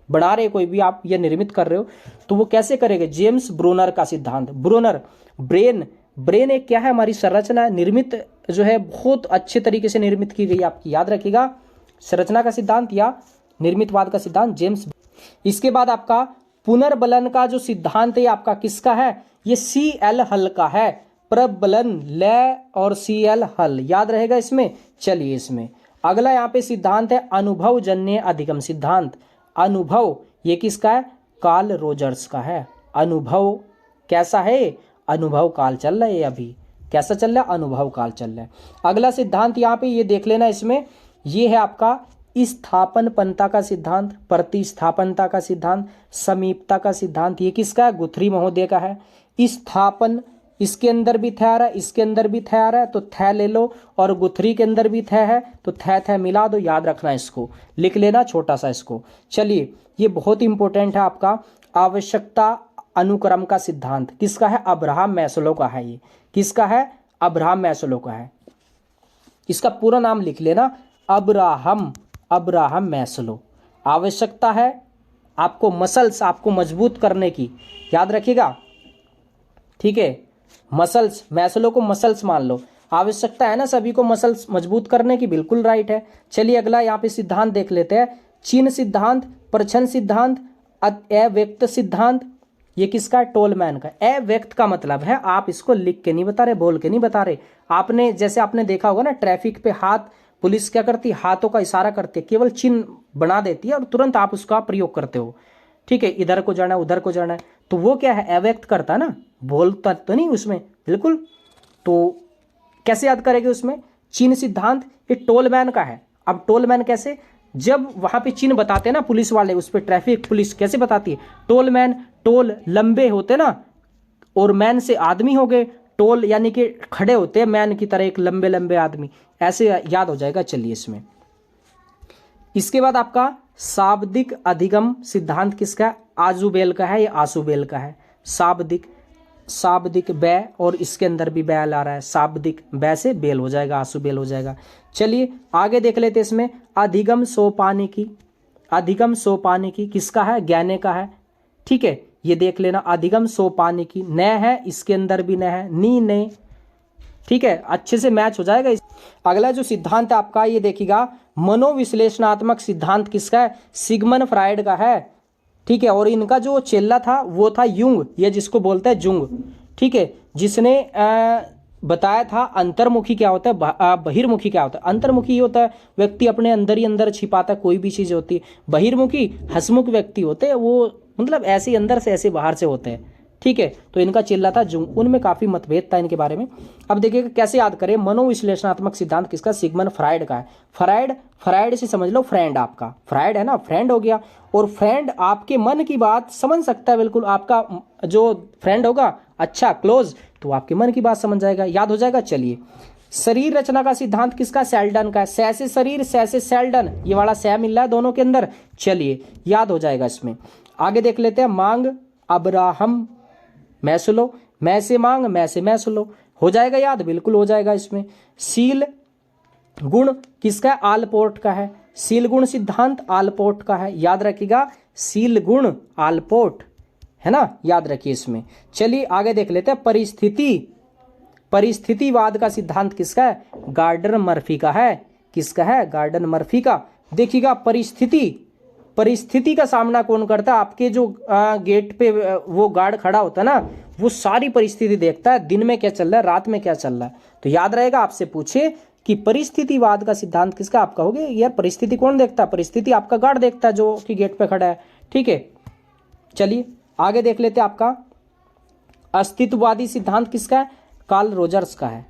बना रहे कोई भी आप या निर्मित कर रहे हो तो वो कैसे करेंगे, जेम्स ब्रूनर का सिद्धांत। ब्रूनर, ब्रेन एक क्या है, हमारी संरचना, निर्मित जो है बहुत अच्छे तरीके से निर्मित की गई आपकी, याद रखिएगा संरचना का सिद्धांत या निर्मितवाद का सिद्धांत जेम्स। इसके बाद आपका पुनर्बलन का जो सिद्धांत है आपका किसका है, ये CL हल का है, प्रबलन लय और CL हल, याद रहेगा इसमें। चलिए इसमें अगला यहाँ पे सिद्धांत है अनुभवजन्य अधिगम सिद्धांत। अनुभव ये किसका है, कार्ल रोजर्स का है। अनुभव कैसा है, अनुभव काल चल रहा है, अभी कैसा चल रहा है, अनुभव काल चल रहा है। अगला सिद्धांत यहाँ पे ये देख लेना, इसमें ये है आपका स्थापनपनता का सिद्धांत, प्रतिस्थापनता का सिद्धांत, समीपता का सिद्धांत। ये किसका है, गुथरी महोदय का है। स्थापन, इसके अंदर भी थ आ रहा है, इसके अंदर भी थ आ रहा है तो थ ले लो, और गुथरी के अंदर भी थ है तो थ मिला दो, याद रखना इसको, लिख लेना छोटा सा इसको। चलिए ये बहुत इंपॉर्टेंट है आपका आवश्यकता अनुक्रम का सिद्धांत, किसका है, अब्राहम मैस्लो का है। ये किसका है, अब्राहम मैस्लो का है। इसका पूरा नाम लिख लेना, अब्राहम मैस्लो। आवश्यकता है आपको मसल्स, आपको मजबूत करने की, याद रखिएगा, ठीक है। मसल्स, मैस्लो को मसल्स मान लो, आवश्यकता है ना सभी को मसल्स मजबूत करने की, बिल्कुल राइट है। चलिए अगला यहाँ पे सिद्धांत देख लेते हैं, चिन्ह सिद्धांत, प्रच्छन्न सिद्धांत, अव्यक्त सिद्धांत। ये किसका है, टोलमैन का। अव्यक्त का मतलब है आप इसको लिख के नहीं बता रहे, बोल के नहीं बता रहे। आपने जैसे आपने देखा होगा ना ट्रैफिक पे हाथ, पुलिस क्या करती है, हाथों का इशारा करती है, केवल चिन्ह बना देती है और तुरंत आप उसका प्रयोग करते हो, ठीक है, इधर को जाना है उधर को जाना है, तो वो क्या है, अव्यक्त करता है ना, बोलता तो नहीं उसमें, बिल्कुल। तो कैसे याद करेंगे उसमें, चिन्ह सिद्धांत ये टोलमैन का है। अब टोलमैन कैसे, जब वहां पे चिन्ह बताते हैं ना पुलिस वाले, उस पर ट्रैफिक पुलिस कैसे बताती है, टोलमैन, टोल लंबे होते ना, और मैन से आदमी हो गए, टोल यानी कि खड़े होते हैं मैन की तरह, एक लंबे लंबे आदमी, ऐसे याद हो जाएगा। चलिए इसमें इसके बाद आपका शाब्दिक अधिगम सिद्धांत किसका है? आजुबेल का है या आसुबेल का है? शाब्दिक बै, और इसके अंदर भी बैल आ रहा है, शाब्दिक बै से बेल हो जाएगा, आसुबेल हो जाएगा। चलिए आगे देख लेते हैं। इसमें अधिगम सोपानिकी, अधिगम सोपानिकी किसका है? ज्ञाने का है। ठीक है, ये देख लेना। अधिगम सोपानिकी न है, इसके अंदर भी न है, नी ने। ठीक है, अच्छे से मैच हो जाएगा। अगला जो सिद्धांत है आपका, ये देखिएगा, मनोविश्लेषणात्मक सिद्धांत किसका है? सिगमंड फ्राइड का है। ठीक है, और इनका जो चेला था वो था युंग, ये जिसको बोलते हैं जुंग। ठीक है, जिसने बताया था अंतर्मुखी क्या होता है, बहिर्मुखी क्या होता है। अंतर्मुखी ये होता है व्यक्ति अपने अंदर ही अंदर छिपाता है कोई भी चीज होती है। बहिर्मुखी हसमुख व्यक्ति होते हैं, वो मतलब ऐसे ही अंदर से ऐसे बाहर से होते हैं। ठीक है, तो इनका चेला था जुंग, उनमें काफी मतभेद था इनके बारे में। अब देखिएगा कैसे याद करें। मनोविश्लेषणात्मक सिद्धांत किसका? सिगमंड फ्राइड का है। फ्राइड से समझ लो फ्रेंड, आपका फ्राइड है ना, फ्रेंड हो गया। और फ्रेंड आपके मन की बात समझ सकता है बिल्कुल। आपका जो फ्रेंड होगा अच्छा क्लोज, तो आपके मन की बात समझ जाएगा, याद हो जाएगा। चलिए, शरीर रचना का सिद्धांत किसका? सेल्डन का है। सै से शरीर, सै से सेल्डन, ये वाला सै मिल रहा है दोनों के अंदर। चलिए याद हो जाएगा इसमें। आगे देख लेते हैं। मांग अब्राहम मैस्लो, मैं से मांग, मैं से मैस्लो, हो जाएगा याद, बिल्कुल हो जाएगा इसमें। शील गुण किसका? आलपोर्ट का है। शील गुण सिद्धांत आलपोर्ट का है, याद रखिएगा। शील गुण आलपोर्ट है ना, याद रखिए इसमें। चलिए आगे देख लेते हैं। परिस्थितिवाद का सिद्धांत किसका है? गार्डन मर्फी का है। किसका है? गार्डन मर्फी का। देखिएगा, परिस्थिति का सामना कौन करता है? आपके जो गेट पे वो गार्ड खड़ा होता है ना, वो सारी परिस्थिति देखता है, दिन में क्या चल रहा है, रात में क्या चल रहा है। तो याद रहेगा, आपसे पूछे कि परिस्थितिवाद का सिद्धांत किसका? आप कहोगे यार परिस्थिति कौन देखता है? परिस्थिति आपका गार्ड देखता है जो कि गेट पे खड़ा है। ठीक है, चलिए आगे देख लेते हैं। आपका अस्तित्ववादी सिद्धांत किसका है? कार्ल रोजर्स का है।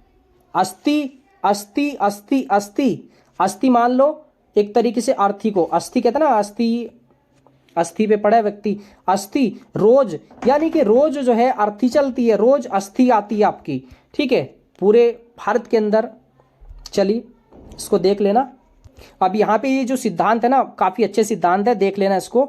अस्थि मान लो एक तरीके से अर्थी को अस्थि कहते हैं ना, अस्थि पे पड़ा है व्यक्ति। अस्थि रोज, यानी कि रोज जो है अर्थी चलती है, रोज अस्थि आती है आपकी। ठीक है, पूरे भारत के अंदर। चलिए इसको देख लेना। अब यहाँ पे ये जो सिद्धांत है ना, काफी अच्छे सिद्धांत है, देख लेना इसको,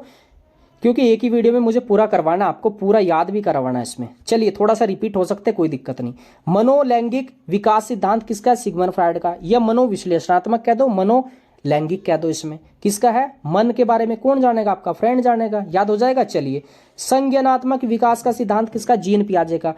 क्योंकि एक ही वीडियो में मुझे पूरा करवाना, आपको पूरा याद भी करवाना है इसमें। चलिए थोड़ा सा रिपीट हो सकते, कोई दिक्कत नहीं। मनोलैंगिक विकास सिद्धांत किसका है? सिगमंड फ्राइड का। यह मनोविश्लेषणात्मक कह दो, मनोलैंगिक कह दो। इसमें किसका है? मन के बारे में कौन जानेगा? आपका फ्रेंड जानेगा, याद हो जाएगा। चलिए, संज्ञानात्मक विकास का सिद्धांत किसका? जीन पियाजे का।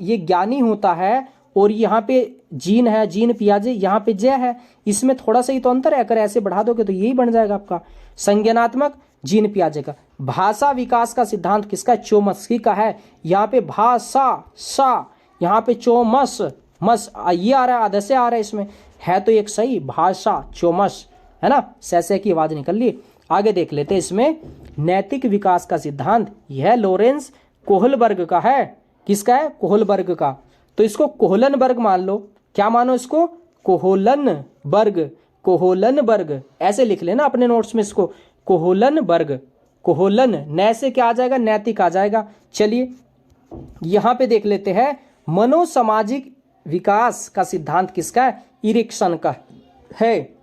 ये ज्ञानी होता है, और यहाँ पे जीन है, जीन पियाजे, यहाँ पे जय है, इसमें थोड़ा सा ही तो अंतर है। अगर ऐसे बढ़ा दोगे तो यही बन जाएगा आपका संज्ञानात्मक, जीन पियाजे का। भाषा विकास का सिद्धांत किसका? चोम्स्की का है। यहाँ पे भाषा सा, यहाँ पे चोमस मस, ये आ रहा है, आधे से आ रहा है, इसमें है तो एक सही, भाषा चोमस है ना, सैसे की आवाज निकल ली। आगे देख लेते हैं। इसमें नैतिक विकास का सिद्धांत यह लॉरेंस कोहलबर्ग का है। किसका है? कोहलबर्ग का। तो इसको कोहलनबर्ग मान लो। क्या मानो इसको? कोहलनबर्ग ऐसे लिख लेना अपने नोट्स में इसको, कोहलनबर्ग। कोहलन न से क्या आ जाएगा? नैतिक आ जाएगा। चलिए यहां पे देख लेते हैं। मनोसामाजिक विकास का सिद्धांत किसका है? इरिक्सन का है।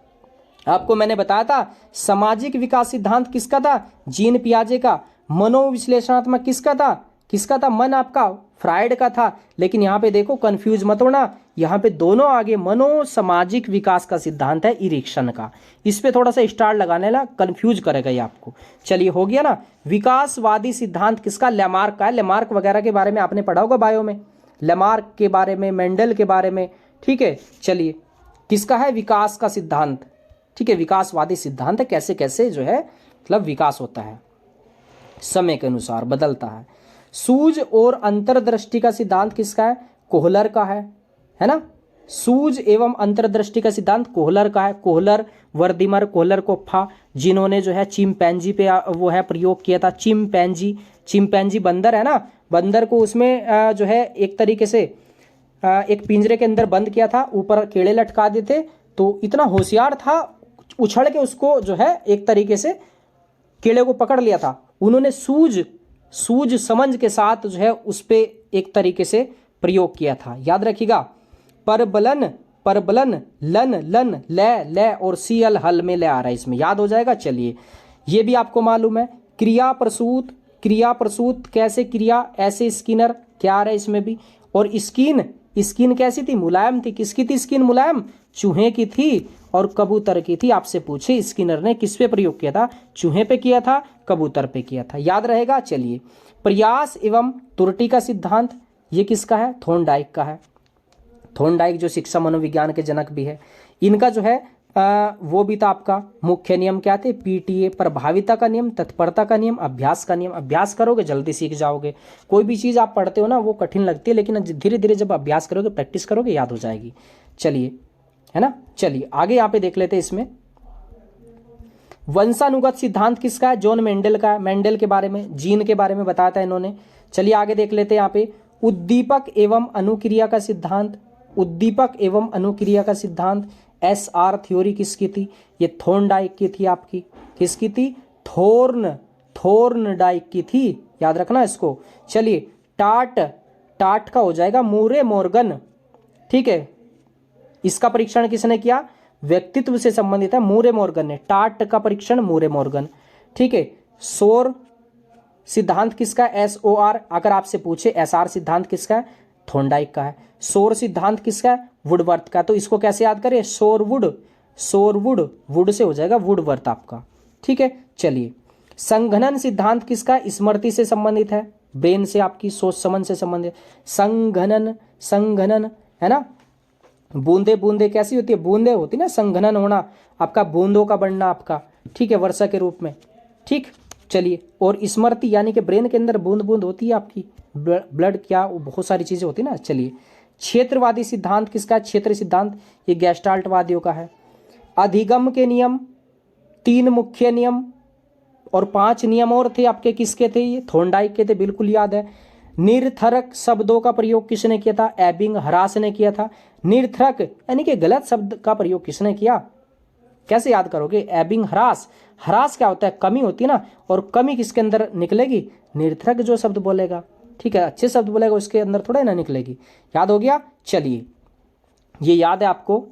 आपको मैंने बताया था सामाजिक विकास सिद्धांत किसका था? जीन पियाजे का। मनोविश्लेषणात्मक किसका था? मन आपका फ्राइड का था। लेकिन यहाँ पे देखो, कंफ्यूज मत होना, यहाँ पे दोनों आगे मनोसामाजिक विकास का सिद्धांत है इरिक्सन का। इस पे थोड़ा सा स्टार लगाने ला, कंफ्यूज करेगा ये आपको। चलिए हो गया ना। विकासवादी सिद्धांत किसका? लेमार्क का है। लेमार्क वगैरह के बारे में आपने पढ़ा होगा बायो में, लेमार्क के बारे में, मेंडल के बारे में। ठीक है, चलिए किसका है? विकास का सिद्धांत। ठीक है, विकासवादी सिद्धांत है, कैसे कैसे जो है मतलब विकास होता है, समय के अनुसार बदलता है। सूझ और अंतर्दृष्टि का सिद्धांत किसका है? कोहलर का है ना। सूझ एवं अंतर्दृष्टि का सिद्धांत कोहलर का है। कोहलर, वर्दिमर, कोहलर कोप्फा, जिन्होंने जो है चिंपैंजी पे वो है प्रयोग किया था। चिंपैंजी बंदर है ना, बंदर को उसमें जो है एक तरीके से एक पिंजरे के अंदर बंद किया था, ऊपर कीड़े लटका देते, तो इतना होशियार था, उछल के उसको जो है एक तरीके से कीड़े को पकड़ लिया था। उन्होंने सूझ समझ के साथ जो है उस पे एक तरीके से प्रयोग किया था, याद रखिएगा। परबलन प्रबलन लन लन ले और सीएल हल में ले आ रहा है, इसमें याद हो जाएगा। चलिए ये भी आपको मालूम है। क्रिया प्रसूत कैसे क्रिया, ऐसे स्किनर क्या आ रहा है इसमें भी। और स्किन कैसी थी, मुलायम थी। किसकी थी स्किन मुलायम, चूहे की थी और कबूतर की थी। आपसे पूछे स्किनर ने किस पे प्रयोग किया था, चूहे पे किया था, कबूतर पे किया था, याद रहेगा। चलिए प्रयास एवं त्रुटि का सिद्धांत ये किसका है, थॉर्नडाइक का है। थॉर्नडाइक जो शिक्षा मनोविज्ञान के जनक भी है। इनका जो है वो भी था आपका मुख्य नियम क्या थे, पीटीए, प्रभाविता का नियम, तत्परता का नियम, अभ्यास का नियम। अभ्यास करोगे जल्दी सीख जाओगे। कोई भी चीज़ आप पढ़ते हो ना वो कठिन लगती है, लेकिन धीरे धीरे जब अभ्यास करोगे, प्रैक्टिस करोगे, याद हो जाएगी। चलिए है ना। चलिए आगे यहाँ पे देख लेते हैं। इसमें वंशानुगत सिद्धांत किसका है, जॉन मेंडल का है। मेंडल के बारे में, जीन के बारे में बताया था इन्होंने। चलिए आगे देख लेते हैं यहाँ पे उद्दीपक एवं अनुक्रिया का सिद्धांत। उद्दीपक एवं अनुक्रिया का सिद्धांत एसआर थ्योरी किसकी थी, ये थॉर्नडाइक की थी आपकी। किसकी थी, थॉर्नडाइक की थी, याद रखना इसको। चलिए टाट का हो जाएगा मूरे मॉर्गन, ठीक है। इसका परीक्षण किसने किया, व्यक्तित्व से संबंधित है, मूरे मॉर्गन ने। टाट का परीक्षण मूरे मॉर्गन, ठीक है। सौर सिद्धांत किसका, SOR। अगर आपसे पूछे SR सिद्धांत किसका है, थॉर्नडाइक का है। सौर सिद्धांत किसका है, वुडवर्थ का। तो इसको कैसे याद करें, वुड से हो जाएगा वुडवर्थ आपका, ठीक है। चलिए संघनन सिद्धांत किसका है, स्मृति से संबंधित है, ब्रेन से, आपकी सोच समझ से संबंधित। संघनन है ना। बूंदे कैसी होती है, बूंदे होती है ना, संघनन होना आपका, बूंदों का बढ़ना आपका, ठीक है, वर्षा के रूप में, ठीक। चलिए और स्मृति यानी कि ब्रेन के अंदर बूंद होती है आपकी, ब्लड क्या, बहुत सारी चीजें होती है ना। चलिए क्षेत्रवादी सिद्धांत किसका है, क्षेत्र सिद्धांत, ये गैस्टाल्टवादियों का है। अधिगम के नियम, 3 मुख्य नियम और 5 नियम और थे आपके, किसके थे, ये थॉर्नडाइक के थे, बिल्कुल याद है। निरर्थक शब्दों का प्रयोग किसने किया था, एबिंग हरास ने किया था। निरर्थक यानी कि गलत शब्द का प्रयोग किसने किया, कैसे याद करोगे, एबिंग हरास। हरास क्या होता है, कमी होती है ना, और कमी किसके अंदर निकलेगी, निरर्थक जो शब्द बोलेगा, ठीक है, अच्छे शब्द बोलेगा उसके अंदर थोड़ा ना निकलेगी, याद हो गया। चलिए ये याद है आपको।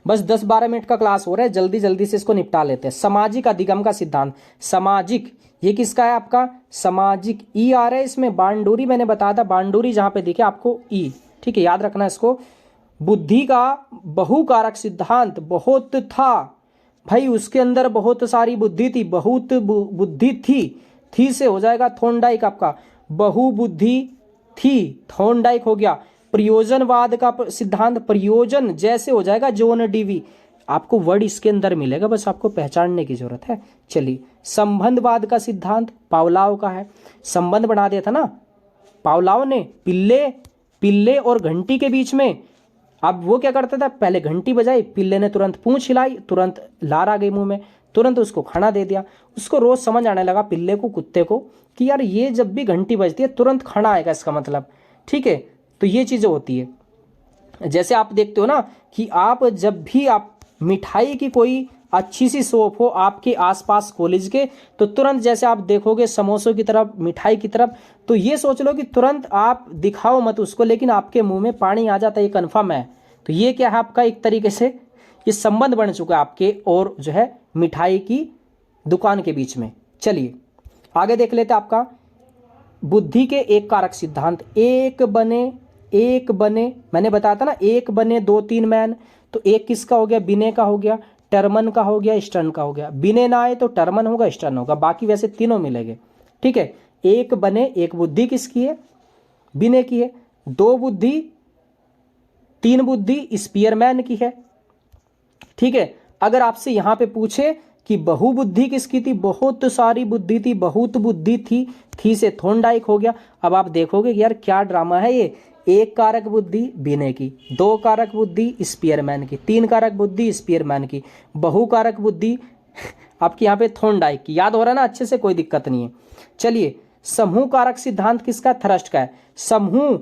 बस 10-12 मिनट का क्लास हो रहा है, जल्दी जल्दी से इसको निपटा लेते हैं। सामाजिक अधिगम का सिद्धांत, सामाजिक ये किसका है आपका, सामाजिक, ई आ रहा है इसमें, बांडूरी मैंने बताया था, बांडूरी जहां पे दिखे आपको ई, ठीक है, याद रखना इसको। बुद्धि का बहुकारक सिद्धांत, बहुत था भाई, उसके अंदर बहुत सारी बुद्धि थी, बहुत बुद्धि थी से हो जाएगा थॉर्नडाइक आपका, बहुबुद्धि थी, थॉर्नडाइक हो गया। प्रयोजनवाद का सिद्धांत, प्रयोजन जैसे हो जाएगा जॉन डीवी, आपको वर्ड इसके अंदर मिलेगा, बस आपको पहचानने की जरूरत है। चलिए संबंधवाद का सिद्धांत पावलाव का है, संबंध बना दिया था ना पावलाव ने, पिल्ले और घंटी के बीच में। अब वो क्या करता था, पहले घंटी बजाई, पिल्ले ने तुरंत पूंछ हिलाई, तुरंत लार आ गई मुंह में, तुरंत उसको खाना दे दिया। उसको रोज समझ आने लगा पिल्ले को, कुत्ते को, कि यार ये जब भी घंटी बजती है तुरंत खाना आएगा, इसका मतलब, ठीक है। तो ये चीजें होती है। जैसे आप देखते हो ना कि आप जब भी आप मिठाई की कोई अच्छी सी शॉप हो आपके आसपास कॉलेज के, तो तुरंत जैसे आप देखोगे समोसों की तरफ, मिठाई की तरफ, तो ये सोच लो कि तुरंत आप दिखाओ मत उसको, लेकिन आपके मुंह में पानी आ जाता है, ये कन्फर्म है। तो ये क्या है आपका, एक तरीके से ये संबंध बन चुका है आपके और जो है मिठाई की दुकान के बीच में। चलिए आगे देख लेते हैं आपका बुद्धि के एक कारक सिद्धांत, एक बने, मैंने बताया था ना, एक बने 2-3 मैन। तो एक किसका हो गया, बिने का हो गया, टर्मन का हो गया, स्टर्न का हो गया। बिने ना आए तो टर्मन होगा, स्टर्न होगा, बाकी वैसे तीनों मिलेंगे, ठीक है। एक बने, एक बुद्धि किसकी है, बिने की है। 2 बुद्धि, 3 बुद्धि स्पीयरमैन की है, ठीक है। अगर आपसे यहां पे पूछे कि बहुबुद्धि किसकी थी, बहुत सारी बुद्धि थी, बहुत बुद्धि थी से थॉर्नडाइक हो गया। अब आप देखोगे यार क्या ड्रामा है ये, 1 कारक बुद्धि बिने की, 2 कारक बुद्धि स्पीयरमैन की, 3 कारक बुद्धि स्पीयरमैन की, बहुकारक बुद्धि आपकी यहाँ पे थॉर्नडाइक की। याद हो रहा है ना अच्छे से, कोई दिक्कत नहीं है। चलिए समूह कारक सिद्धांत किसका, थ्रस्ट का है। समूह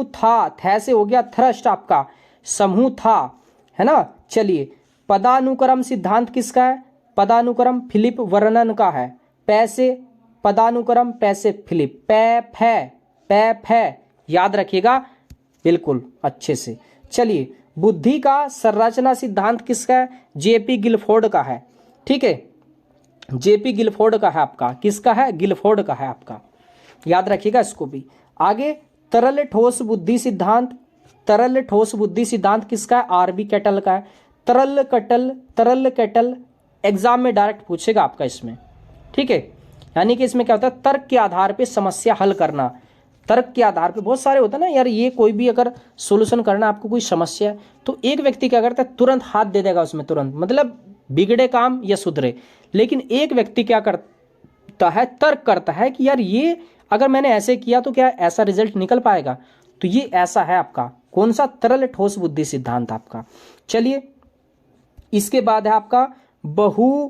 था, थे से हो गया थ्रस्ट आपका, समूह था, है ना। चलिए पदानुक्रम सिद्धांत किसका है, पदानुक्रम फिलिप वर्नन का है। पैसे पदानुक्रम, पैसे फिलिप, पैफ है, याद रखिएगा बिल्कुल अच्छे से। चलिए, बुद्धि का संरचना सिद्धांत किसका है? जेपी गिलफोर्ड का है। ठीक है, जेपी गिलफोर्ड का है आपका। किसका है? गिलफोर्ड का है आपका, याद रखिएगा इसको भी। आगे तरल ठोस बुद्धि सिद्धांत, तरल ठोस बुद्धि सिद्धांत किसका है? आरबी कैटल का है। तरल कैटल एग्जाम में डायरेक्ट पूछेगा आपका इसमें। ठीक है, यानी कि इसमें क्या होता है? तर्क के आधार पे समस्या हल करना। तर्क के आधार पे बहुत सारे होते हैं ना यार, ये कोई भी अगर सोल्यूशन करना आपको कोई समस्या है तो एक व्यक्ति क्या करता है? तुरंत हाथ दे देगा उसमें, तुरंत, मतलब बिगड़े काम या सुधरे। लेकिन एक व्यक्ति क्या करता है? तर्क करता है कि यार ये अगर मैंने ऐसे किया तो क्या ऐसा रिजल्ट निकल पाएगा? तो ये ऐसा है आपका कौन सा? तरल ठोस बुद्धि सिद्धांत आपका। चलिए, इसके बाद है आपका बहु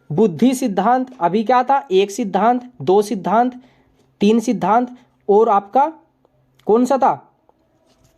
बुद्धि सिद्धांत। अभी क्या था? एक सिद्धांत, दो सिद्धांत, तीन सिद्धांत, और आपका कौन सा था?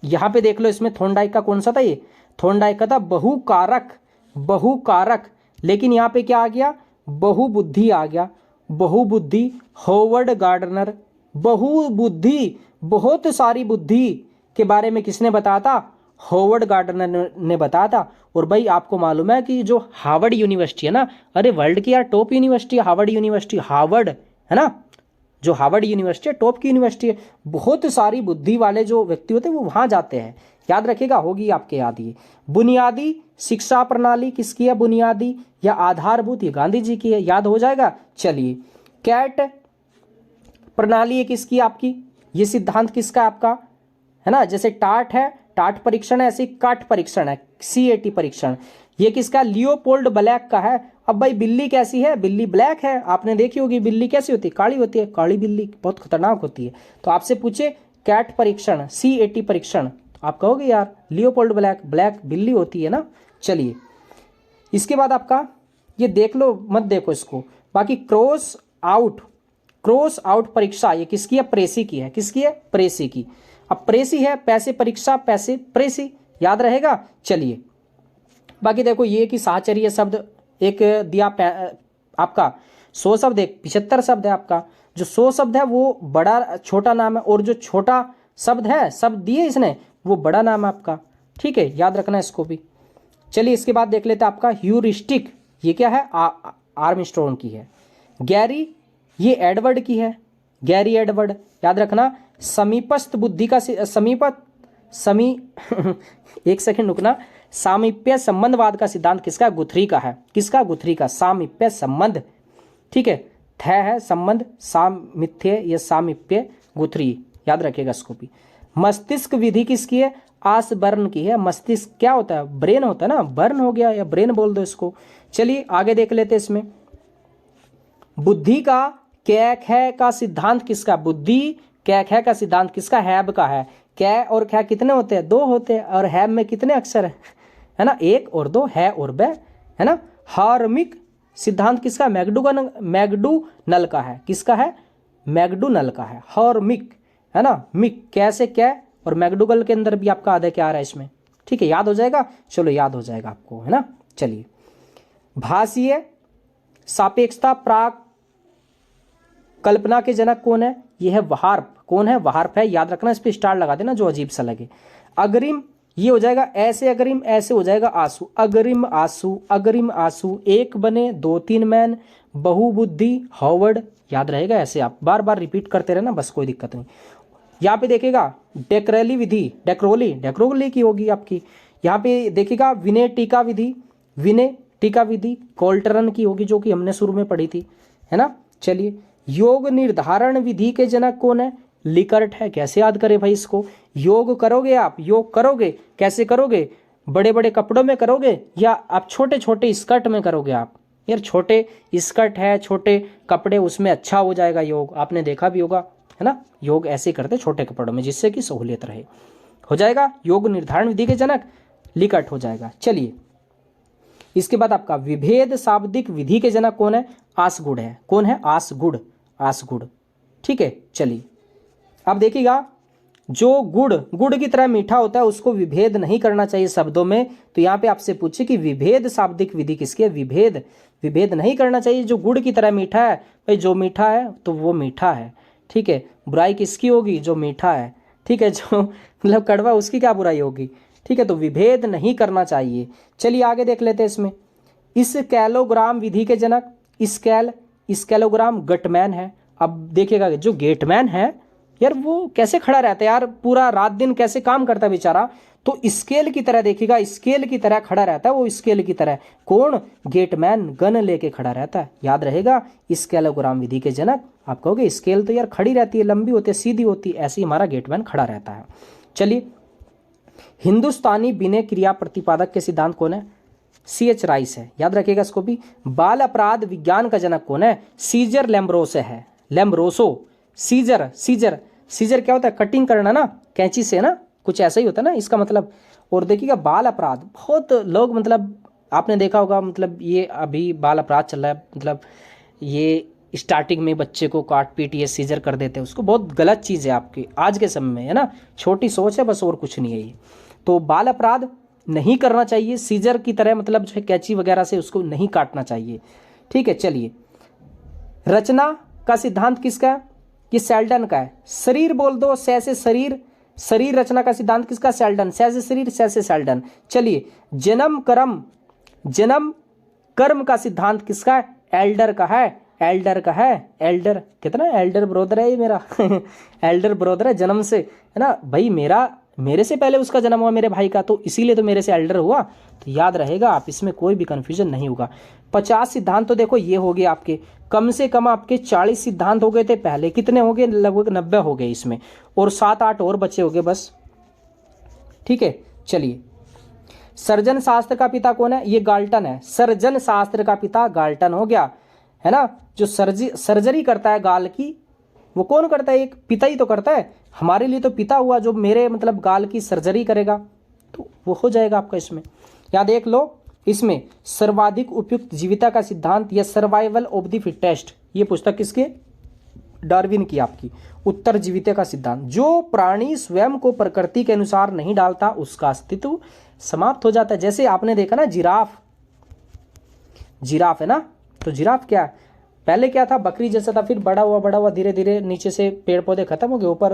यहां पे देख लो, इसमें थॉर्नडाइक का कौन सा था? ये थॉर्नडाइक का था बहुकारक। बहुकारक, लेकिन यहां पे क्या आ गया? बहुबुद्धि आ गया। बहुबुद्धि हॉवर्ड गार्डनर। बहुबुद्धि, बहुत सारी बुद्धि के बारे में किसने बताया था? हॉवर्ड गार्डनर ने बताया था। और भाई आपको मालूम है कि जो हार्वर्ड यूनिवर्सिटी है ना, अरे वर्ल्ड की यार टॉप यूनिवर्सिटी है हार्वर्ड यूनिवर्सिटी। हार्वर्ड है ना, जो हार्वर्ड यूनिवर्सिटी है टॉप की यूनिवर्सिटी है। बहुत सारी बुद्धि वाले जो व्यक्ति होते हैं वो वहां जाते हैं, याद रखिएगा, होगी आपके याद। ये बुनियादी शिक्षा प्रणाली किसकी है? बुनियादी या आधारभूत, ये गांधी जी की है, याद हो जाएगा। चलिए, कैट प्रणाली है किसकी? आपकी। ये सिद्धांत किसका है आपका? है ना, जैसे टाट है, टाट परीक्षण है, ऐसे काट परीक्षण है, CAT परीक्षण। ये किसका? लियोपोल्ड ब्लैक का है। अब भाई बिल्ली कैसी है? बिल्ली ब्लैक है। आपने देखी होगी बिल्ली कैसी होती है? काली होती है। काली बिल्ली बहुत खतरनाक होती है। तो आपसे पूछे कैट परीक्षण, CAT परीक्षण, तो आप कहोगे यार लियोपोल्ड ब्लैक, ब्लैक बिल्ली होती है ना। चलिए, इसके बाद आपका ये देख लो, मत देखो इसको। बाकी क्रॉस आउट परीक्षा ये किसकी है? प्रेसी की है। किसकी है? प्रेसी की। अब प्रेसी है, पैसे परीक्षा, पैसे प्रेसी, याद रहेगा। चलिए, बाकी देखो ये कि साहचर्य शब्द एक दिया आपका 100 शब्द, एक 75 शब्द है आपका। जो 100 शब्द है वो बड़ा छोटा नाम है, और जो छोटा शब्द है, शब्द दिए इसने, वो बड़ा नाम है आपका। ठीक है, याद रखना इसको भी। चलिए, इसके बाद देख लेते हैं आपका ह्यूरिस्टिक। ये क्या है? आर्मस्ट्रॉन्ग की है। गैरी, ये एडवर्ड की है, गैरी एडवर्ड, याद रखना। समीपस्थ बुद्धि का एक सेकंड रुकना। सामीप्य संबंधवाद का सिद्धांत किसका? गुथरी का है। किसका? गुथरी का। सामीप्य संबंध, ठीक है, है संबंध, सामिथ्य या सामीप्य, गुथरी, याद रखिएगा इसको भी। मस्तिष्क विधि किसकी है? आसबर्न की है। मस्तिष्क क्या होता है? ब्रेन होता है ना, बर्न हो गया या ब्रेन बोल दो इसको। चलिए आगे देख लेते हैं इसमें। बुद्धि का कै ख का सिद्धांत किसका? बुद्धि कै ख का सिद्धांत किसका? हैब का है। कै और ख कितने होते हैं? 2 होते हैं। और हैब में कितने अक्षर है ना? 1 और 2, है और बे, है ना। हार्मिक सिद्धांत किसका? मैगडूनल का है। किसका है? मैगडूनल का है। हार्मिक, है ना। मिक कैसे क्या, और मैगडूगल के अंदर भी आपका आधा क्या आ रहा है इसमें। ठीक है, याद हो जाएगा। चलो, याद हो जाएगा आपको, है ना। चलिए, भाषीय सापेक्षता प्राक कल्पना के जनक कौन है? यह है वार्फ। कौन है? वार्फ है, याद रखना। इस पे स्टार लगा देना जो अजीब सा लगे। अग्रिम, ये हो जाएगा ऐसे अग्रिम, ऐसे हो जाएगा आंसू। अग्रिम आंसू, अग्रिम आंसू, एक बने 2-3 मैन, बहुबुद्धि हॉवर्ड, याद रहेगा। ऐसे आप बार बार रिपीट करते रहना, बस कोई दिक्कत नहीं। यहाँ पे देखिएगा डेक्रेली विधि, डेक्रोली की होगी आपकी। यहाँ पे देखिएगा विनय टीका विधि कोल्टरन की होगी, जो कि हमने शुरू में पढ़ी थी, है ना। चलिए, योग निर्धारण विधि के जनक कौन है? लिकर्ट है। कैसे याद करें भाई इसको? योग करोगे आप, योग करोगे, कैसे करोगे? बड़े बड़े कपड़ों में करोगे या आप छोटे छोटे स्कर्ट में करोगे? आप यार छोटे स्कर्ट है, छोटे कपड़े, उसमें अच्छा हो जाएगा योग। आपने देखा भी होगा, है ना। योग ऐसे करते छोटे कपड़ों में, जिससे कि सहूलियत रहे। हो जाएगा योग निर्धारण विधि के जनक लिकर्ट हो जाएगा। चलिए, इसके बाद आपका विभेद शाब्दिक विधि के जनक कौन है? आसगुड़ है। कौन है? आसगुड़। ठीक है, चलिए अब देखिएगा, जो गुड़ की तरह मीठा होता है उसको विभेद नहीं करना चाहिए शब्दों में। तो यहाँ पे आपसे पूछे कि विभेद शाब्दिक विधि किसकी है? विभेद नहीं करना चाहिए। जो गुड़ की तरह मीठा है, भाई जो मीठा है तो वो मीठा है, ठीक है। बुराई किसकी होगी? जो मीठा है, ठीक है। जो मतलब कड़वा, उसकी क्या बुराई होगी? ठीक है, तो विभेद नहीं करना चाहिए। चलिए आगे देख लेते हैं इसमें। स्कैलोग्राम विधि के जनक स्कैलोग्राम गटमैन है। अब देखिएगा जो गेटमैन है यार वो कैसे खड़ा रहता है यार, पूरा रात दिन कैसे काम करता है बेचारा, तो स्केल की तरह देखिएगा, स्केल की तरह खड़ा रहता है वो, स्केल की तरह। कौन? गेटमैन गन लेके खड़ा रहता है, याद रहेगा। स्कैलोग्राम विधि के जनक। आप कहोगे स्केल तो यार खड़ी रहती है, लंबी होती है, सीधी होती है, ऐसे ही हमारा गेटमैन खड़ा रहता है। चलिए, हिंदुस्तानी विनय क्रिया प्रतिपादक के सिद्धांत कौन है? C.H. राइस है, याद रखिएगा इसको भी। बाल अपराध विज्ञान का जनक कौन है? सीजर लैम्ब्रोसे है, लैम्ब्रोसो। सीजर क्या होता है? कटिंग करना ना, कैंची से ना, कुछ ऐसा ही होता है ना इसका मतलब। और देखिएगा बाल अपराध, बहुत लोग मतलब आपने देखा होगा, मतलब ये अभी बाल अपराध चल रहा है, मतलब ये स्टार्टिंग में बच्चे को काट पीट ये सीजर कर देते हैं, उसको बहुत गलत चीज़ है आपकी आज के समय में, है ना। छोटी सोच है बस, और कुछ नहीं है ये। तो बाल अपराध नहीं करना चाहिए, सीजर की तरह मतलब जो है कैंची वगैरह से उसको नहीं काटना चाहिए, ठीक है। चलिए, रचना का सिद्धांत किसका है? ये सेल्डन का है। शरीर बोल दो, से शरीर, शरीर रचना का सिद्धांत किसका? सेल्डन। से शरीर, से सेल्डन। चलिए, जन्म कर्म का सिद्धांत किसका है? एल्डर का है, एल्डर का है। एल्डर कितना एल्डर ब्रदर है ये मेरा एल्डर ब्रदर है जन्म से, है ना भाई, मेरे से पहले उसका जन्म हुआ मेरे भाई का, तो इसीलिए तो मेरे से एल्डर हुआ। तो याद रहेगा आप, इसमें कोई भी कंफ्यूजन नहीं होगा। 50 सिद्धांत तो देखो ये हो गए आपके, कम से कम आपके 40 सिद्धांत हो गए थे पहले, कितने हो गए? लगभग 90 हो गए इसमें, और 7-8 और बचे हो गए बस, ठीक है। चलिए, सर्जन शास्त्र का पिता कौन है? ये गाल्टन है। सर्जन शास्त्र का पिता गाल्टन हो गया, है ना। जो सर्जरी करता है गाल की, वो कौन करता है? एक पिता ही तो करता है। हमारे लिए तो पिता हुआ जो मेरे मतलब गाल की सर्जरी करेगा, तो वो हो जाएगा आपका इसमें। या देख लो इसमें, सर्वाधिक उपयुक्त जीविता का सिद्धांत या सर्वाइवल ऑफ द फिटेस्ट, ये पुस्तक किसके? डार्विन की आपकी। उत्तर जीविता का सिद्धांत, जो प्राणी स्वयं को प्रकृति के अनुसार नहीं डालता उसका अस्तित्व समाप्त हो जाता है। जैसे आपने देखा ना जिराफ है ना, तो जिराफ क्या है? पहले क्या था? बकरी जैसा था, फिर बड़ा हुआ धीरे धीरे नीचे से पेड़ पौधे खत्म हो गए, ऊपर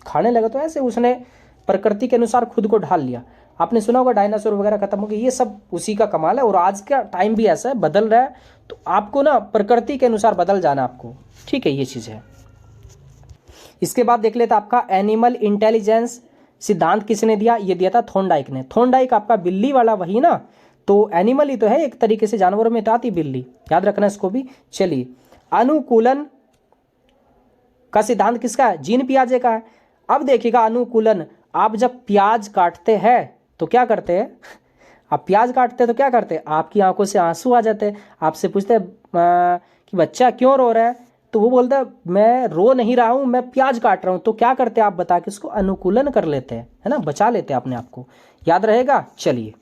खाने लगा, तो ऐसे उसने प्रकृति के अनुसार खुद को ढाल लिया। आपने सुना होगा डायनासोर वगैरह खत्म हो गए, ये सब उसी का कमाल है। और आज का टाइम भी ऐसा है, बदल रहा है, तो आपको ना प्रकृति के अनुसार बदल जाना आपको, ठीक है, ये चीज़ है। इसके बाद देख लेते आपका एनिमल इंटेलिजेंस सिद्धांत किसने दिया? ये दिया था थॉर्नडाइक ने। थॉर्नडाइक आपका बिल्ली वाला वही ना, तो एनिमल ही तो है एक तरीके से, जानवरों में तो आती बिल्ली, याद रखना इसको भी। चलिए, अनुकूलन का सिद्धांत किसका है? जीन पियाजे का है। अब देखिएगा अनुकूलन, आप जब प्याज काटते हैं तो क्या करते हैं? आप प्याज काटते हैं तो क्या करते हैं? आपकी आंखों से आंसू आ जाते हैं। आपसे पूछते हैं कि बच्चा क्यों रो रहा है, तो वो बोलता है मैं रो नहीं रहा हूं, मैं प्याज काट रहा हूं। तो क्या करते हैं आप बता के उसको अनुकूलन कर लेते हैं, है ना, बचा लेते हैं अपने आप को, याद रहेगा। चलिए,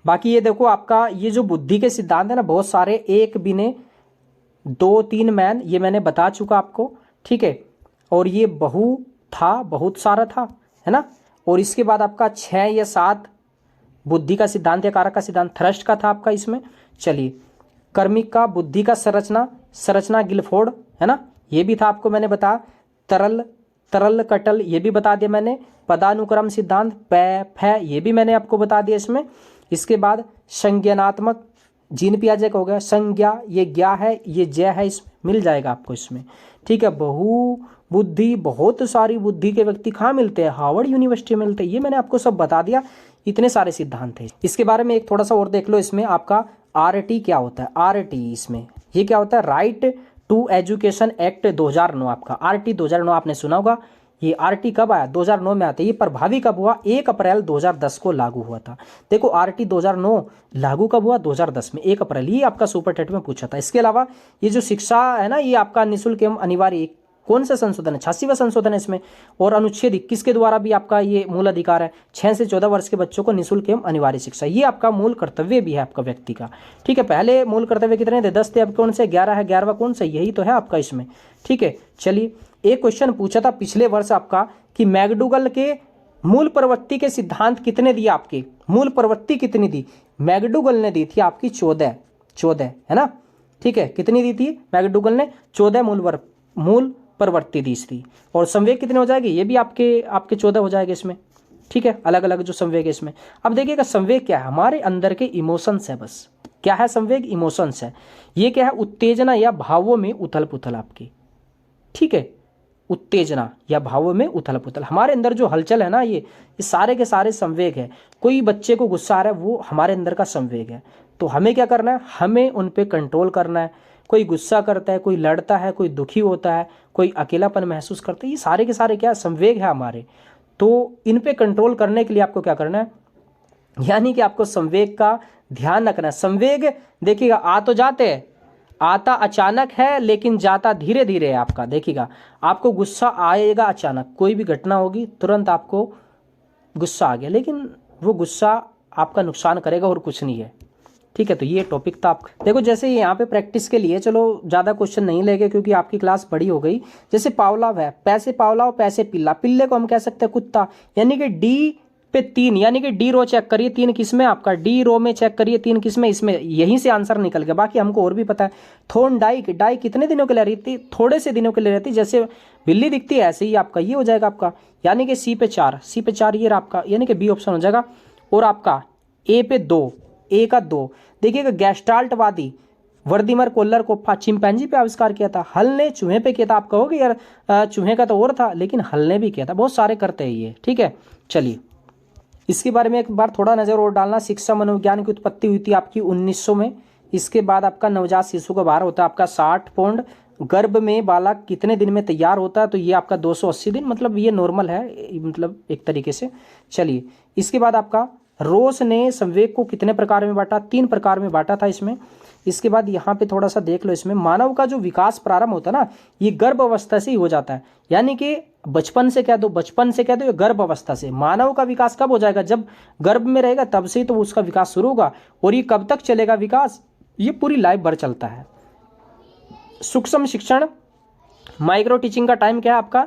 बाकी ये देखो आपका ये जो बुद्धि के सिद्धांत है ना, बहुत सारे, एक बिने 2-3 मैन, ये मैंने बता चुका आपको, ठीक है। और ये बहुत सारा था, है ना। और इसके बाद आपका 6 या 7 बुद्धि का सिद्धांत या कारक का सिद्धांत थ्रस्ट का था आपका इसमें। चलिए, कर्मिक का बुद्धि का संरचना गिलफोर्ड, है ना, ये भी था आपको मैंने बताया। तरल कटल, ये भी बता दिया मैंने। पदानुक्रम सिद्धांत फै, ये भी मैंने आपको बता दिया इसमें। इसके बाद संज्ञानात्मक, जीन पियाजे का हो गया। संज्ञा, ये ज्ञा है, ये जय है, इसमें मिल जाएगा आपको इसमें, ठीक है। बहु बुद्धि, बहुत सारी बुद्धि के व्यक्ति कहाँ मिलते हैं? हार्वर्ड यूनिवर्सिटी में मिलते हैं, ये मैंने आपको सब बता दिया। इतने सारे सिद्धांत थे। इसके बारे में एक थोड़ा सा और देख लो, इसमें आपका RT क्या होता है? RT इसमें ये क्या होता है? राइट टू एजुकेशन एक्ट 2009 आपका। RT 2009 आपने सुना होगा। ये RT कब आया? 2009 में आता है। ये प्रभावी कब हुआ? 1 अप्रैल 2010 को लागू हुआ था। देखो RT 2009 लागू कब हुआ? 2010 में 1 अप्रैल। ये आपका सुपर टेट में पूछा था। इसके अलावा ये जो शिक्षा है ना, ये आपका निःशुल्क एवं अनिवार्य, कौन सा संशोधन है? 86वां संशोधन है इसमें। और अनुच्छेद 21 के द्वारा भी आपका ये मूल अधिकार है, 6 से 14 वर्ष के बच्चों को निःशुल्क एवं अनिवार्य शिक्षा। ये आपका मूल कर्तव्य भी है आपका व्यक्ति का, ठीक है। पहले मूल कर्तव्य कितने थे? 10 थे, अब कौन से 11 है? 11वां कौन सा? यही तो है आपका इसमें, ठीक है। चलिए, एक क्वेश्चन पूछा था पिछले वर्ष आपका कि मैकडूगल के मूल प्रवृत्ति के सिद्धांत कितने दिए? आपके मूल प्रवृत्ति कितनी दी? मैकडूगल ने दी थी आपकी 14, है ना, ठीक है। कितनी दी थी मैकडूगल ने? 14 मूल प्रवृत्ति दी थी। और संवेग कितने हो जाएगी? ये भी आपके 14 हो जाएगा इसमें, ठीक है, अलग अलग जो संवेग है इसमें। अब देखिएगा संवेग क्या है, हमारे अंदर के इमोशंस है, बस क्या है संवेग, इमोशंस है। ये क्या है, उत्तेजना या भावों में उथल पुथल आपकी, ठीक है, उत्तेजना या भावों में उथल पुथल, हमारे अंदर जो हलचल है ना, ये सारे के सारे संवेग है। कोई बच्चे को गुस्सा आ रहा है, वो हमारे अंदर का संवेग है। तो हमें क्या करना है, हमें उन पे कंट्रोल करना है। कोई गुस्सा करता है, कोई लड़ता है, कोई दुखी होता है, कोई अकेलापन महसूस करता है, ये सारे के सारे क्या संवेग है हमारे। तो इन पे कंट्रोल करने के लिए आपको क्या करना है, यानी कि आपको संवेग का ध्यान रखना है। संवेग देखिएगा आ तो जाते हैं, आता अचानक है लेकिन जाता धीरे धीरे है आपका। देखिएगा आपको गुस्सा आएगा अचानक, कोई भी घटना होगी तुरंत आपको गुस्सा आ गया, लेकिन वो गुस्सा आपका नुकसान करेगा और कुछ नहीं है, ठीक है। तो ये टॉपिक था आपका। देखो जैसे यहाँ पे प्रैक्टिस के लिए चलो ज़्यादा क्वेश्चन नहीं लेंगे क्योंकि आपकी क्लास बड़ी हो गई। जैसे पावलाव है, पैसे पावलाव पैसे पिल्ला, पिल्ले को हम कह सकते हैं कुत्ता, यानी कि डी पे 3, यानी कि डी रो चेक करिए 3 किस में आपका, डी रो में चेक करिए 3 किस में, इसमें यहीं से आंसर निकल गया। बाकी हमको और भी पता है। थोन डाइक, डाइक कितने दिनों के लिए रहती, थोड़े से दिनों के लिए रहती, जैसे बिल्ली दिखती है ऐसे ही आपका ये हो जाएगा आपका, यानी कि सी पे 4, सी पे 4 ये आपका, यानी कि बी ऑप्शन हो जाएगा। और आपका ए पे 2, ए का 2। देखिएगा गैस्टाल्टवादी वर्दीमर कोल्लर को चिंपैंजी पे आविष्कार किया था, हल ने चूहे पे किया था। आप कहोगे यार चूहे का तो और था, लेकिन हल ने भी किया था, बहुत सारे करते हैं ये, ठीक है। चलिए इसके बारे में एक बार थोड़ा नज़र और डालना। शिक्षा मनोविज्ञान की उत्पत्ति हुई थी आपकी 1900 में। इसके बाद आपका नवजात शिशु का भार होता है आपका 60 पौंड। गर्भ में बालक कितने दिन में तैयार होता है, तो ये आपका 280 दिन, मतलब ये नॉर्मल है, मतलब एक तरीके से। चलिए इसके बाद आपका रोस ने संवेग को कितने प्रकार में बांटा, 3 प्रकार में बांटा था इसमें। इसके बाद यहाँ पे थोड़ा सा देख लो, इसमें मानव का जो विकास प्रारंभ होता है ना, ये गर्भ अवस्था से ही हो जाता है, यानी कि बचपन से कह दो, बचपन से कह दो, ये गर्भ अवस्था से। मानव का विकास कब हो जाएगा, जब गर्भ में रहेगा तब से ही तो उसका विकास शुरू होगा। और ये कब तक चलेगा विकास, ये पूरी लाइफ भर चलता है। सूक्ष्म शिक्षण माइक्रो टीचिंग का टाइम क्या है आपका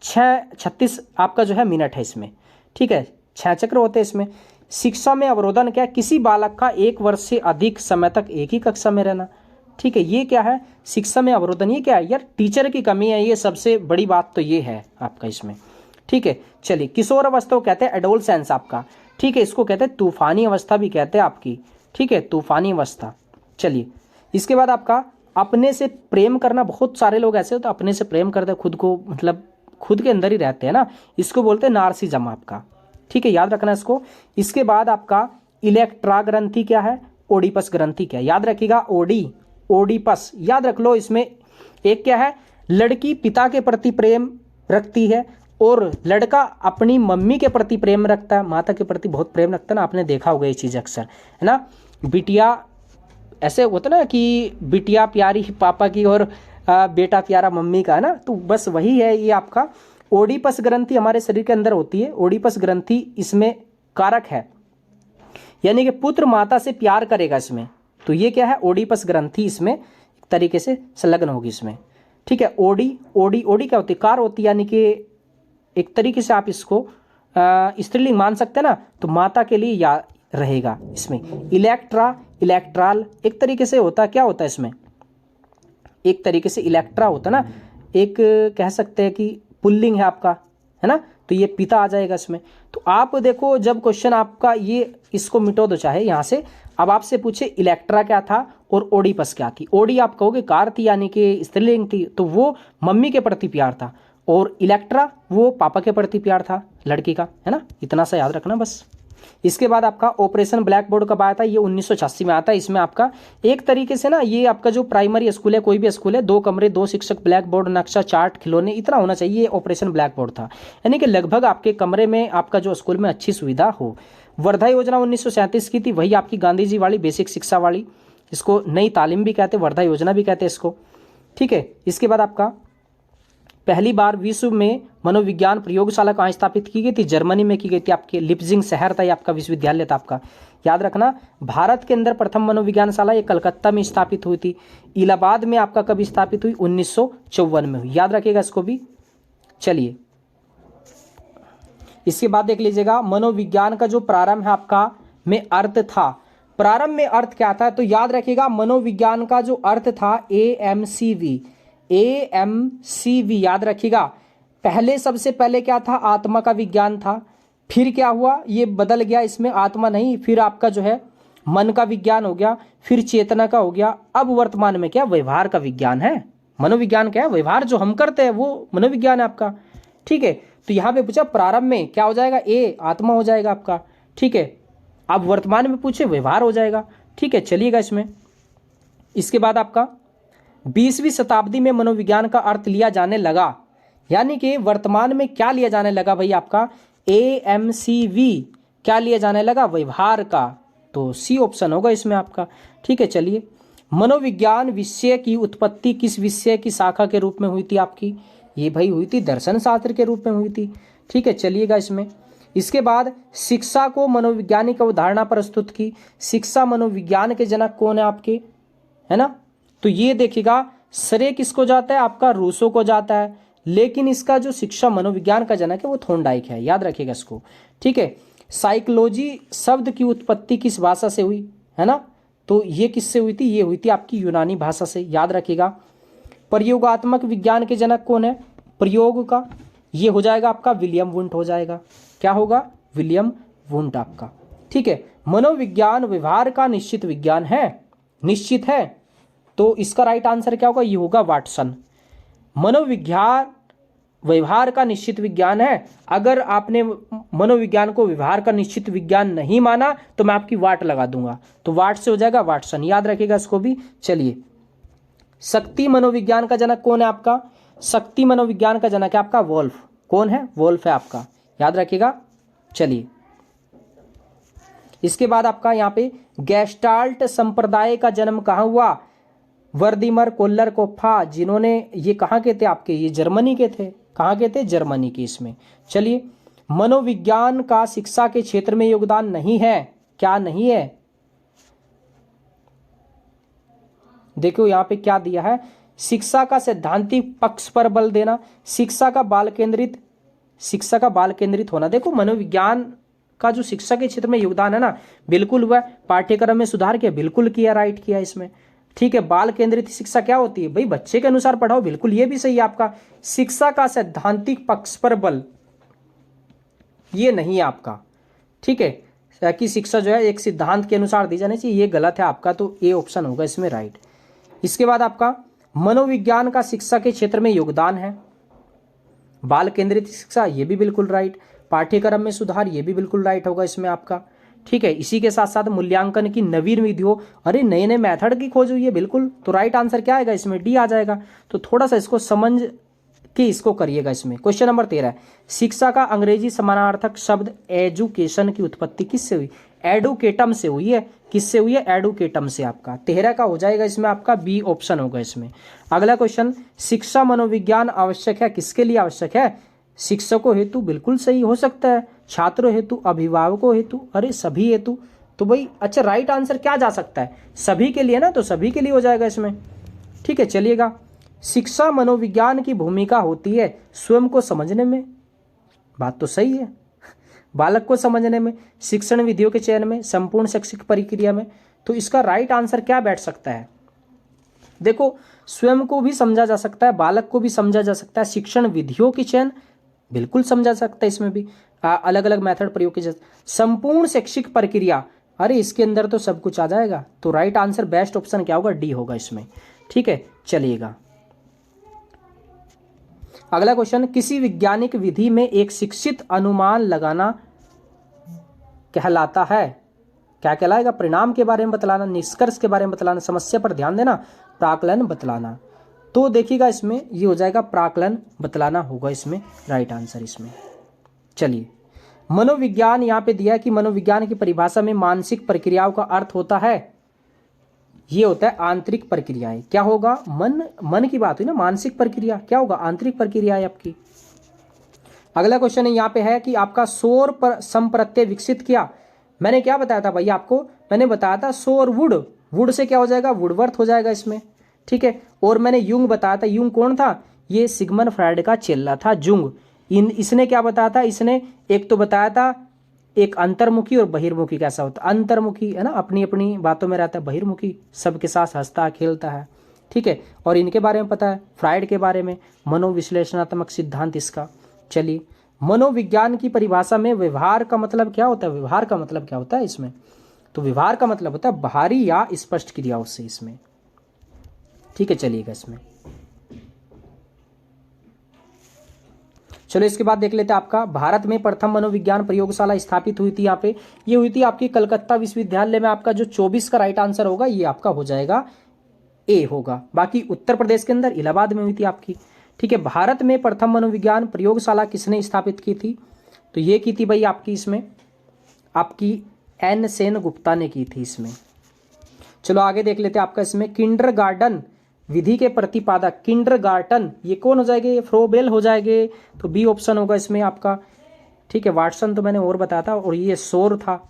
6:36 आपका जो है मिनट है इसमें, ठीक है, 6 चक्र होते हैं इसमें। शिक्षा में अवरोधन क्या है, किसी बालक का 1 वर्ष से अधिक समय तक एक ही कक्षा में रहना, ठीक है, ये क्या है शिक्षा में अवरोधन। ये क्या है यार, टीचर की कमी है, ये सबसे बड़ी बात तो ये है आपका इसमें, ठीक है। चलिए किशोर अवस्था को कहते हैं एडोलसेंस आपका, ठीक है, इसको कहते हैं तूफानी अवस्था भी कहते हैं आपकी, ठीक है, तूफानी अवस्था। चलिए इसके बाद आपका अपने से प्रेम करना, बहुत सारे लोग ऐसे होते हैं अपने से प्रेम करते हैं, खुद को मतलब खुद के अंदर ही रहते हैं ना, इसको बोलते हैं नार्सिज्म आपका, ठीक है, याद रखना इसको। इसके बाद आपका इलेक्ट्रा ग्रंथि क्या है, ओडिपस ग्रंथि क्या है, याद रखिएगा, ओडिपस याद रख लो। इसमें एक क्या है, लड़की पिता के प्रति प्रेम रखती है और लड़का अपनी मम्मी के प्रति प्रेम रखता है, माता के प्रति बहुत प्रेम रखता है ना, आपने देखा होगा ये चीज़ अक्सर, है ना। बिटिया ऐसे होता ना कि बिटिया प्यारी पापा की और बेटा प्यारा मम्मी का, है ना, तो बस वही है ये आपका। ओडिपस ग्रंथि हमारे शरीर के अंदर होती है, ओडिपस ग्रंथि इसमें कारक है, यानी कि पुत्र माता से प्यार करेगा इसमें, तो ये क्या है ओडिपस ग्रंथि इसमें एक तरीके से संलग्न होगी इसमें, ठीक है। ओडी क्या होती है, कार होती है, यानी कि एक तरीके से आप इसको स्त्रीलिंग मान सकते हैं ना, तो माता के लिए या रहेगा इसमें। इलेक्ट्राल एक तरीके से होता है, क्या होता है इसमें, एक तरीके से इलेक्ट्रा होता है ना, एक कह सकते हैं कि पुल्लिंग है आपका, है ना, तो ये पिता आ जाएगा इसमें। तो आप देखो जब क्वेश्चन आपका ये, इसको मिटो दो चाहे यहाँ से, अब आपसे पूछे इलेक्ट्रा क्या था और ओडिपस क्या थी। ओडी आप कहोगे कार थी, यानी कि स्त्रीलिंग थी, तो वो मम्मी के प्रति प्यार था, और इलेक्ट्रा वो पापा के प्रति प्यार था लड़की का, है ना, इतना सा याद रखना बस। इसके बाद आपका ऑपरेशन ब्लैक बोर्ड कब आया था, ये 1986 में आता है। इसमें आपका एक तरीके से ना, ये आपका जो प्राइमरी स्कूल है, कोई भी स्कूल है, 2 कमरे 2 शिक्षक, ब्लैक बोर्ड, नक्शा, चार्ट, खिलौने, इतना होना चाहिए, ये ऑपरेशन ब्लैक बोर्ड था, यानी कि लगभग आपके कमरे में आपका जो स्कूल में अच्छी सुविधा हो। वर्धा योजना 1937 की थी, वही आपकी गांधी जी वाली बेसिक शिक्षा वाली, इसको नई तालीम भी कहते हैं, वर्धा योजना भी कहते हैं इसको, ठीक है। इसके बाद आपका पहली बार विश्व में मनोविज्ञान प्रयोगशाला कहाँ स्थापित की गई थी, जर्मनी में की गई थी, आपके लिप्जिंग शहर था, ये आपका विश्वविद्यालय था आपका, याद रखना। भारत के अंदर प्रथम मनोविज्ञानशाला ये कलकत्ता में स्थापित हुई थी। इलाहाबाद में आपका कब स्थापित हुई, 1954 में हुई, याद रखिएगा इसको भी। चलिए इसके बाद देख लीजिएगा, मनोविज्ञान का जो प्रारंभ है आपका में अर्थ था, प्रारंभ में अर्थ क्या था, तो याद रखिएगा मनोविज्ञान का जो अर्थ था AMCV, याद रखिएगा। पहले सबसे पहले क्या था, आत्मा का विज्ञान था, फिर क्या हुआ, ये बदल गया, इसमें आत्मा नहीं, फिर आपका जो है मन का विज्ञान हो गया, फिर चेतना का हो गया। अब वर्तमान में क्या, व्यवहार का विज्ञान है। मनोविज्ञान क्या है, व्यवहार जो हम करते हैं वो मनोविज्ञान है आपका। ठीक है, तो यहाँ पे पूछा प्रारंभ में क्या हो जाएगा, ए आत्मा हो जाएगा आपका। ठीक है, अब वर्तमान में पूछे व्यवहार हो जाएगा। ठीक है, चलिएगा इसमें। इसके बाद आपका 20वीं शताब्दी में मनोविज्ञान का अर्थ लिया जाने लगा, यानी कि वर्तमान में क्या लिया जाने लगा भाई, आपका AMCV क्या लिया जाने लगा, व्यवहार का। तो सी ऑप्शन होगा इसमें आपका। ठीक है, चलिए। मनोविज्ञान विषय की उत्पत्ति किस विषय की शाखा के रूप में हुई थी आपकी, ये भाई हुई थी दर्शन शास्त्र के रूप में हुई थी। ठीक है, चलिएगा इसमें। इसके बाद शिक्षा को मनोवैज्ञानिक अवधारणा प्रस्तुत की। शिक्षा मनोविज्ञान के जनक कौन है आपके, है ना। तो ये देखिएगा श्रेय किसको जाता है, आपका रूसो को जाता है, लेकिन इसका जो शिक्षा मनोविज्ञान का जनक है वो थॉर्नडाइक है, याद रखिएगा इसको। ठीक है, साइकोलॉजी शब्द की उत्पत्ति किस भाषा से हुई, है ना, तो ये किससे हुई थी, ये हुई थी आपकी यूनानी भाषा से, याद रखिएगा। प्रयोगात्मक विज्ञान के जनक कौन है, प्रयोग का, ये हो जाएगा आपका विलियम वुंट हो जाएगा। क्या होगा, विलियम वुंट आपका। ठीक है, मनोविज्ञान व्यवहार का निश्चित विज्ञान है, निश्चित है, तो इसका राइट आंसर क्या होगा, ये होगा वाटसन। मनोविज्ञान व्यवहार का निश्चित विज्ञान है। अगर आपने मनोविज्ञान को व्यवहार का निश्चित विज्ञान नहीं माना तो मैं आपकी वाट लगा दूंगा, तो वाट से हो जाएगा वाटसन, याद रखिएगा इसको भी। चलिए, शक्ति मनोविज्ञान का जनक कौन है आपका, शक्ति मनोविज्ञान का जनक है आपका वोल्फ। कौन है, वोल्फ है आपका, याद रखिएगा। चलिए, इसके बाद आपका यहाँ पे गेस्टाल्ट संप्रदाय का जन्म कहाँ हुआ, वर्दीमर कोल्लर कोप्फा, जिन्होंने, ये कहाँ के थे आपके, ये जर्मनी के थे। कहाँ के थे, जर्मनी के। इसमें चलिए, मनोविज्ञान का शिक्षा के क्षेत्र में योगदान नहीं है, क्या नहीं है, देखो यहाँ पे क्या दिया है, शिक्षा का सैद्धांतिक पक्ष पर बल देना, शिक्षा का बाल केंद्रित होना। देखो मनोविज्ञान का जो शिक्षा के क्षेत्र में योगदान है ना, बिल्कुल हुआ। पाठ्यक्रम में सुधार किया, बिल्कुल किया, राइट किया इसमें। ठीक है, बाल केंद्रित शिक्षा क्या होती है भाई, बच्चे के अनुसार पढ़ाओ, बिल्कुल ये भी सही है आपका। शिक्षा का सैद्धांतिक पक्ष पर बल, ये नहीं है आपका। ठीक है, कि शिक्षा जो है एक सिद्धांत के अनुसार दी जानी चाहिए, ये गलत है आपका, तो ए ऑप्शन होगा इसमें राइट। इसके बाद आपका मनोविज्ञान का शिक्षा के क्षेत्र में योगदान है, बाल केंद्रित शिक्षा, ये भी बिल्कुल राइट। पाठ्यक्रम में सुधार, ये भी बिल्कुल राइट होगा इसमें आपका। ठीक है, इसी के साथ साथ मूल्यांकन की नवीन विधियों, अरे नए नए मेथड की खोज हुई है, बिल्कुल, तो राइट आंसर क्या आएगा इसमें, डी आ जाएगा। तो थोड़ा सा इसको समझ के इसको करिएगा इसमें। क्वेश्चन नंबर 13, शिक्षा का अंग्रेजी समानार्थक शब्द एजुकेशन की उत्पत्ति किससे हुई, एडुकेटम से हुई है। किससे हुई है, एडुकेटम से आपका। 13 का हो जाएगा इसमें आपका बी ऑप्शन होगा इसमें। अगला क्वेश्चन, शिक्षा मनोविज्ञान आवश्यक है, किसके लिए आवश्यक है, शिक्षकों हेतु, बिल्कुल सही हो सकता है, छात्रों हेतु, अभिभावकों हेतु, अरे सभी हेतु। तो भाई अच्छा, राइट आंसर क्या जा सकता है, सभी के लिए ना, तो सभी के लिए हो जाएगा इसमें। ठीक है, चलिएगा। शिक्षा मनोविज्ञान की भूमिका होती है स्वयं को समझने में, बात तो सही है, बालक को समझने में, शिक्षण विधियों के चयन में, संपूर्ण शैक्षिक प्रक्रिया में। तो इसका राइट आंसर क्या बैठ सकता है, देखो स्वयं को भी समझा जा सकता है, बालक को भी समझा जा सकता है, शिक्षण विधियों की चयन बिल्कुल समझा सकता है, इसमें भी अलग अलग मेथड प्रयोग की जाए, संपूर्ण शैक्षिक प्रक्रिया, अरे इसके अंदर तो सब कुछ आ जाएगा। तो राइट आंसर बेस्ट ऑप्शन क्या होगा, डी होगा इसमें। ठीक है, चलिएगा। अगला क्वेश्चन, किसी वैज्ञानिक विधि में एक शिक्षित अनुमान लगाना कहलाता है, क्या कहलाएगा, परिणाम के बारे में बतलाना, निष्कर्ष के बारे में बतलाना, समस्या पर ध्यान देना, प्राकलन बतलाना। तो देखिएगा इसमें ये हो जाएगा प्राकलन बतलाना होगा इसमें राइट आंसर इसमें। चलिए, मनोविज्ञान यहाँ पे दिया है कि मनोविज्ञान की परिभाषा में मानसिक प्रक्रियाओं का अर्थ होता है, ये होता है आंतरिक प्रक्रियाएं। क्या होगा, मन की बात हुई ना, मानसिक प्रक्रिया क्या होगा, आंतरिक प्रक्रिया है आपकी। अगला क्वेश्चन यहाँ पे है कि आपका शोर पर संप्रत्यय विकसित किया, मैंने क्या बताया था भैया आपको, मैंने बताया था शोर वुड से क्या हो जाएगा, वुडवर्थ हो जाएगा इसमें। ठीक है, और मैंने युंग बताया था, युंग कौन था, ये सिगमंड फ्रायड का चेला था जुंग। इसने क्या बताया था, इसने एक तो बताया था एक अंतर्मुखी और बहिर्मुखी कैसा होता है, अंतर्मुखी है ना, अपनी अपनी बातों में रहता है, बहिर्मुखी सबके साथ हंसता खेलता है। ठीक है, और इनके बारे में पता है, फ्रायड के बारे में, मनोविश्लेषणात्मक सिद्धांत इसका। चलिए, मनोविज्ञान की परिभाषा में व्यवहार का मतलब क्या होता है? व्यवहार का मतलब क्या होता है इसमें? तो व्यवहार का मतलब होता है बाहरी या स्पष्ट क्रियाओं से इसमें। ठीक है, चलिएगा इसमें। चलो इसके बाद देख लेते हैं आपका भारत में प्रथम मनोविज्ञान प्रयोगशाला स्थापित हुई थी यहाँ पे, ये हुई थी आपकी कलकत्ता विश्वविद्यालय में। आपका जो 24 का राइट आंसर होगा ये आपका हो जाएगा ए होगा। बाकी उत्तर प्रदेश के अंदर इलाहाबाद में हुई थी आपकी। ठीक है, भारत में प्रथम मनोविज्ञान प्रयोगशाला किसने स्थापित की थी? तो ये की थी भाई आपकी इसमें आपकी एन सेन गुप्ता ने की थी इसमें। चलो आगे देख लेते हैं आपका इसमें किंडरगार्टन विधि के प्रतिपादक, किंडरगार्टन ये कौन हो जाएंगे? ये फ्रोबेल हो जाएंगे, तो बी ऑप्शन होगा इसमें आपका। ठीक है, वाटसन तो मैंने और बताया था, और ये शोर था,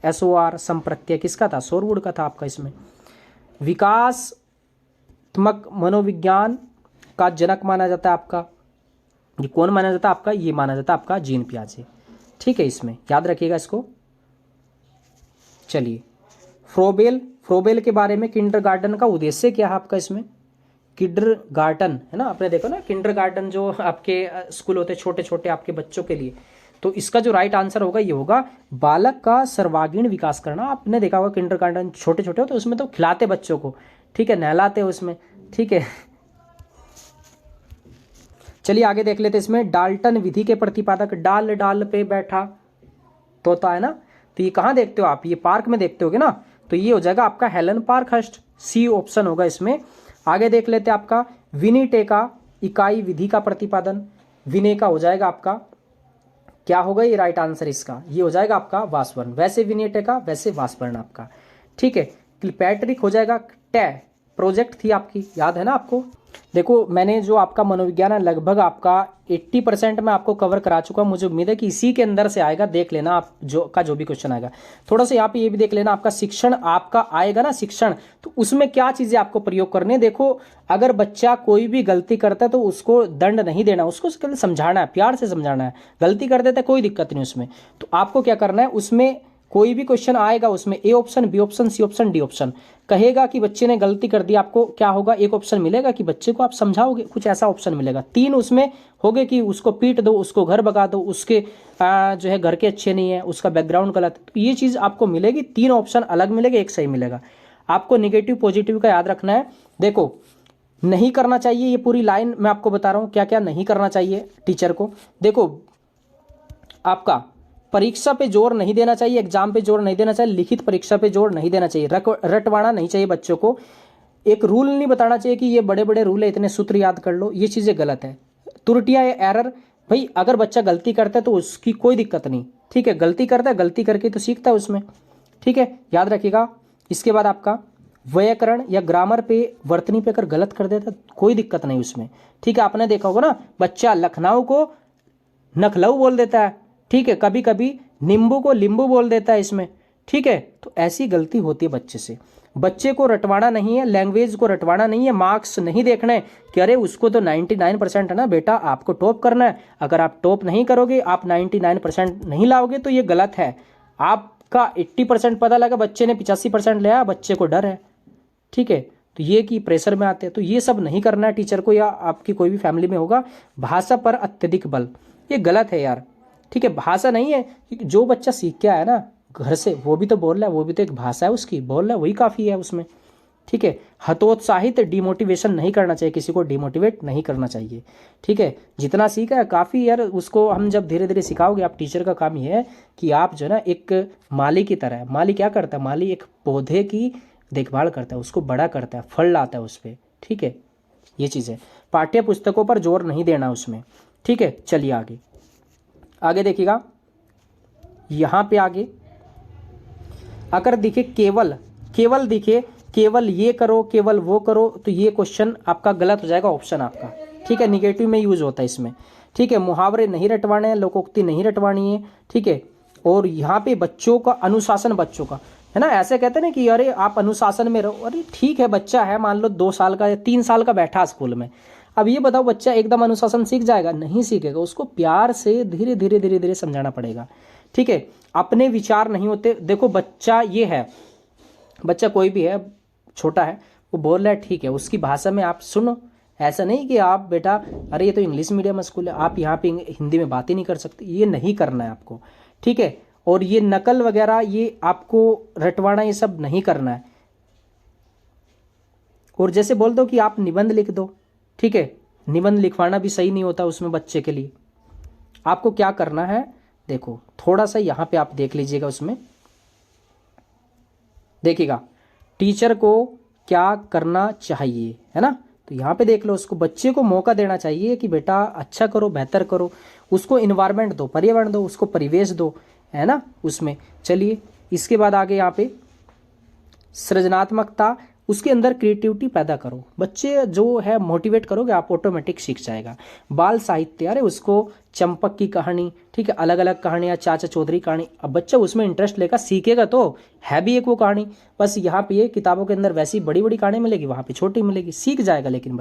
SOR संप्रत्यय किसका था? शोरवुड का था आपका इसमें। विकासात्मक मनोविज्ञान का जनक माना जाता है आपका, ये कौन माना जाता है आपका? ये माना जाता है आपका जीन पियाजे। ठीक है, इसमें याद रखिएगा इसको। चलिए फ्रोबेल के बारे में किंडरगार्टन का उद्देश्य क्या है आपका इसमें? किंडरगार्टन है ना, आपने देखो ना किंडरगार्टन जो आपके स्कूल होते हैं छोटे छोटे आपके बच्चों के लिए, तो इसका जो राइट आंसर होगा ये होगा बालक का सर्वांगीण विकास करना। आपने देखा होगा किंडरगार्टन छोटे छोटे हो तो उसमें तो खिलाते बच्चों को, ठीक है, नहलाते हो उसमें। ठीक है, चलिए आगे देख लेते हैं इसमें डाल्टन विधि के प्रतिपादक, डाल डाल पे बैठा तोता है ना, तो ये कहाँ देखते हो आप? ये पार्क में देखते होगे ना, तो ये हो जाएगा आपका हेलन पार्कहर्स्ट, सी ऑप्शन होगा इसमें। आगे देख लेते हैं आपका विनीटे का इकाई विधि का प्रतिपादन, विनय का हो जाएगा आपका क्या होगा? ये राइट आंसर इसका ये हो जाएगा आपका वासवर्ण। वैसे विनीटे का वैसे वासवर्ण आपका। ठीक है, क्लिपैट्रिक हो जाएगा टे, प्रोजेक्ट थी आपकी, याद है ना आपको? देखो मैंने जो आपका मनोविज्ञान है लगभग आपका 80% में आपको कवर करा चुका हूं। मुझे उम्मीद है कि इसी के अंदर से आएगा, देख लेना आप जो भी क्वेश्चन आएगा। थोड़ा सा यहाँ पे ये भी देख लेना, आपका शिक्षण आपका आएगा ना शिक्षण, तो उसमें क्या चीजें आपको प्रयोग करने हैं। देखो अगर बच्चा कोई भी गलती करता है तो उसको दंड नहीं देना, उसको समझाना है, प्यार से समझाना है। गलती कर देता है कोई दिक्कत नहीं उसमें, तो आपको क्या करना है, उसमें कोई भी क्वेश्चन आएगा उसमें A option, B option, C option, D option, कहेगा कि बच्चे ने गलती कर दी, आपको क्या होगा? एक ऑप्शन मिलेगा कि बच्चे को आप समझाओगे, कुछ ऐसा ऑप्शन मिलेगा। 3 उसमें होगे कि उसको पीट दो, उसको घर भगा दो, उसके जो है घर के अच्छे नहीं है, उसका बैकग्राउंड गलत, तो ये चीज़ आपको मिलेगी। 3 ऑप्शन अलग मिलेगा, एक सही मिलेगा। आपको निगेटिव पॉजिटिव का याद रखना है। देखो नहीं करना चाहिए, ये पूरी लाइन मैं आपको बता रहा हूँ क्या क्या नहीं करना चाहिए टीचर को। देखो आपका परीक्षा पे जोर नहीं देना चाहिए, एग्जाम पे जोर नहीं देना चाहिए, लिखित परीक्षा पे जोर नहीं देना चाहिए, रटवाना नहीं चाहिए बच्चों को। एक रूल नहीं बताना चाहिए कि ये बड़े बड़े रूल है, इतने सूत्र याद कर लो, ये चीज़ें गलत है। त्रुटियां या एरर, भाई अगर बच्चा गलती करता है तो उसकी कोई दिक्कत नहीं, ठीक है, गलती करता है, गलती करके तो सीखता है उसमें, ठीक है, याद रखिएगा। इसके बाद आपका व्याकरण या ग्रामर पे, वर्तनी पे अगर गलत कर देता कोई दिक्कत नहीं उसमें, ठीक है। आपने देखा होगा ना बच्चा लखनऊ को नखलऊ बोल देता है, ठीक है, कभी कभी नींबू को लिंबू बोल देता है इसमें, ठीक है, तो ऐसी गलती होती है बच्चे से। बच्चे को रटवाना नहीं है, लैंग्वेज को रटवाना नहीं है, मार्क्स नहीं देखना है कि अरे उसको तो 99% है ना बेटा, आपको टॉप करना है। अगर आप टॉप नहीं करोगे, आप 99% नहीं लाओगे तो ये गलत है। आपका 80% पता लगा, बच्चे ने 85% लिया, बच्चे को डर है, ठीक है, तो ये कि प्रेशर में आते हैं, तो ये सब नहीं करना है टीचर को, या आपकी कोई भी फैमिली में होगा। भाषा पर अत्यधिक बल, ये गलत है यार, ठीक है। भाषा नहीं है, जो बच्चा सीख के आया ना घर से, वो भी तो बोल रहा है, वो भी तो एक भाषा है उसकी, बोल रहा है, वही काफ़ी है उसमें, ठीक है। हतोत्साहित डिमोटिवेशन नहीं करना चाहिए, किसी को डिमोटिवेट नहीं करना चाहिए, ठीक है। जितना सीखा है काफ़ी यार, उसको हम जब धीरे धीरे सिखाओगे, आप टीचर का काम ये है कि आप जो है ना एक माली की तरह है। माली क्या करता है? माली एक पौधे की देखभाल करता है, उसको बड़ा करता है, फल लाता है उस पर, ठीक है, ये चीज़ है। पाठ्य पुस्तकों पर जोर नहीं देना उसमें, ठीक है। चलिए आगे आगे देखिएगा, यहाँ पे आगे अगर दिखे केवल दिखे केवल ये करो, केवल वो करो, तो ये क्वेश्चन आपका गलत हो जाएगा, ऑप्शन आपका, ठीक है। निगेटिव में यूज होता है इसमें, ठीक है। मुहावरे नहीं रटवाने हैं, लोकोक्ति नहीं रटवानी है, ठीक है। और यहाँ पे बच्चों का अनुशासन, बच्चों का है ना, ऐसे कहते हैं ना कि अरे आप अनुशासन में रहो, अरे ठीक है, बच्चा है मान लो 2 साल का या 3 साल का बैठा स्कूल में, अब ये बताओ बच्चा एकदम अनुशासन सीख जाएगा? नहीं सीखेगा, उसको प्यार से धीरे धीरे धीरे धीरे समझाना पड़ेगा, ठीक है। अपने विचार नहीं होते, देखो बच्चा ये है, बच्चा कोई भी है, छोटा है, वो बोल रहा है, ठीक है, उसकी भाषा में आप सुनो, ऐसा नहीं कि आप बेटा अरे ये तो इंग्लिश मीडियम स्कूल है, आप यहाँ पे हिंदी में बात ही नहीं कर सकते, ये नहीं करना है आपको, ठीक है। और ये नकल वगैरह ये आपको रटवाना ये सब नहीं करना है। और जैसे बोल दो कि आप निबंध लिख दो, ठीक है, निबंध लिखवाना भी सही नहीं होता उसमें बच्चे के लिए। आपको क्या करना है, देखो थोड़ा सा यहाँ पे आप देख लीजिएगा, उसमें देखिएगा टीचर को क्या करना चाहिए, है ना। तो यहाँ पे देख लो, उसको बच्चे को मौका देना चाहिए कि बेटा अच्छा करो, बेहतर करो, उसको इन्वायरमेंट दो, पर्यावरण दो, उसको परिवेश दो, है ना उसमें। चलिए इसके बाद आगे यहाँ पे सृजनात्मकता, उसके अंदर क्रिएटिविटी पैदा करो, बच्चे जो है मोटिवेट करोगे आप ऑटोमेटिक सीख जाएगा। बाल साहित्य, अरे उसको चंपक की कहानी, ठीक है, अलग अलग कहानियाँ, चाचा चौधरी कहानी, अब बच्चा उसमें इंटरेस्ट लेकर सीखेगा तो है भी एक वो कहानी, बस यहाँ पे ये किताबों के अंदर वैसी बड़ी बड़ी कहानी मिलेगी, वहाँ पे छोटी मिलेगी, सीख जाएगा। लेकिन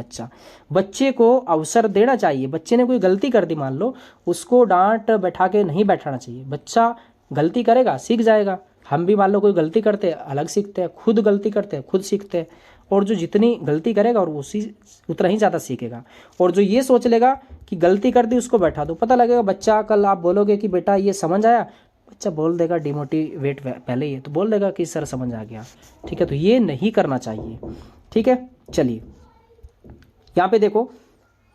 बच्चे को अवसर देना चाहिए। बच्चे ने कोई गलती कर दी मान लो, उसको डांट बैठा के नहीं बैठाना चाहिए। बच्चा गलती करेगा सीख जाएगा। हम भी मान लो कोई गलती करते हैं अलग सीखते हैं, खुद गलती करते हैं खुद सीखते हैं। और जो जितनी गलती करेगा और उसी उतना ही ज़्यादा सीखेगा। और जो ये सोच लेगा कि गलती कर दी उसको बैठा दो, पता लगेगा बच्चा, कल आप बोलोगे कि बेटा ये समझ आया, बच्चा बोल देगा डिमोटिवेट पहले ही तो बोल देगा कि सर समझ आ गया, ठीक है। तो ये नहीं करना चाहिए, ठीक है। चलिए यहाँ पे देखो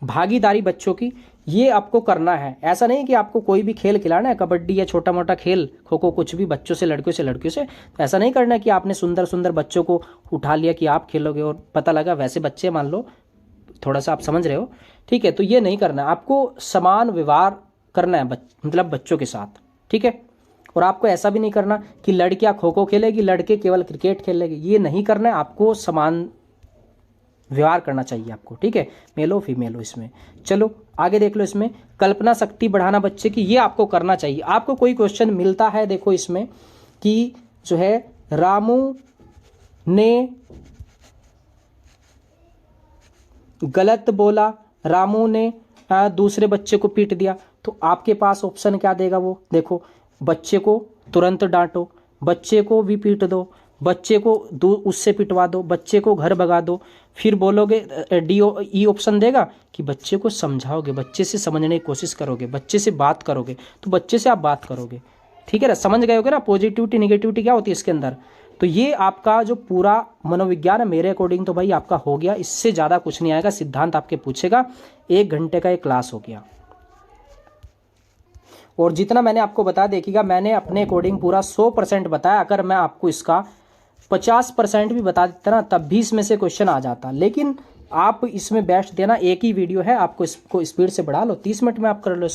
भागीदारी बच्चों की, ये आपको करना है। ऐसा नहीं कि आपको कोई भी खेल खिलाना है, कबड्डी या छोटा मोटा खेल, खो खो, कुछ भी बच्चों से लड़कियों से तो ऐसा नहीं करना कि आपने सुंदर सुंदर बच्चों को उठा लिया कि आप खेलोगे और पता लगा वैसे बच्चे, मान लो थोड़ा सा आप समझ रहे हो, ठीक है। तो ये नहीं करना है, आपको समान व्यवहार करना है मतलब बच्चों के साथ, ठीक है। और आपको ऐसा भी नहीं करना कि लड़कियां खो खो खेलेगी लड़के केवल क्रिकेट खेलेंगे, ये नहीं करना है। आपको समान व्यवहार करना चाहिए आपको, ठीक है, मेल हो फीमेल हो इसमें। चलो आगे देख लो, इसमें कल्पना शक्ति बढ़ाना बच्चे की, ये आपको करना चाहिए। आपको कोई क्वेश्चन मिलता है देखो इसमें कि जो है रामू ने गलत बोला, रामू ने दूसरे बच्चे को पीट दिया, तो आपके पास ऑप्शन क्या देगा वो देखो, बच्चे को तुरंत डांटो, बच्चे को भी पीट दो, बच्चे को उससे पिटवा दो, बच्चे को घर भगा दो, फिर बोलोगे ई ऑप्शन देगा कि बच्चे को समझाओगे, बच्चे से समझने की कोशिश करोगे, बच्चे से बात करोगे, तो बच्चे से आप बात करोगे, ठीक है ना। समझ गए होगे ना पॉजिटिविटी निगेटिविटी क्या होती है इसके अंदर। तो ये आपका जो पूरा मनोविज्ञान है मेरे अकॉर्डिंग तो भाई आपका हो गया, इससे ज़्यादा कुछ नहीं आएगा। सिद्धांत आपके पूछेगा, 1 घंटे का एक क्लास हो गया। और जितना मैंने आपको बता देखिएगा, मैंने अपने अकॉर्डिंग पूरा 100% बताया। अगर मैं आपको इसका 50% भी बता देता ना, तब भी इसमें से क्वेश्चन आ जाता। लेकिन आप इसमें बेस्ट देना, एक ही वीडियो है, आपको इसको स्पीड से बढ़ा लो, 30 मिनट में आप कर लो।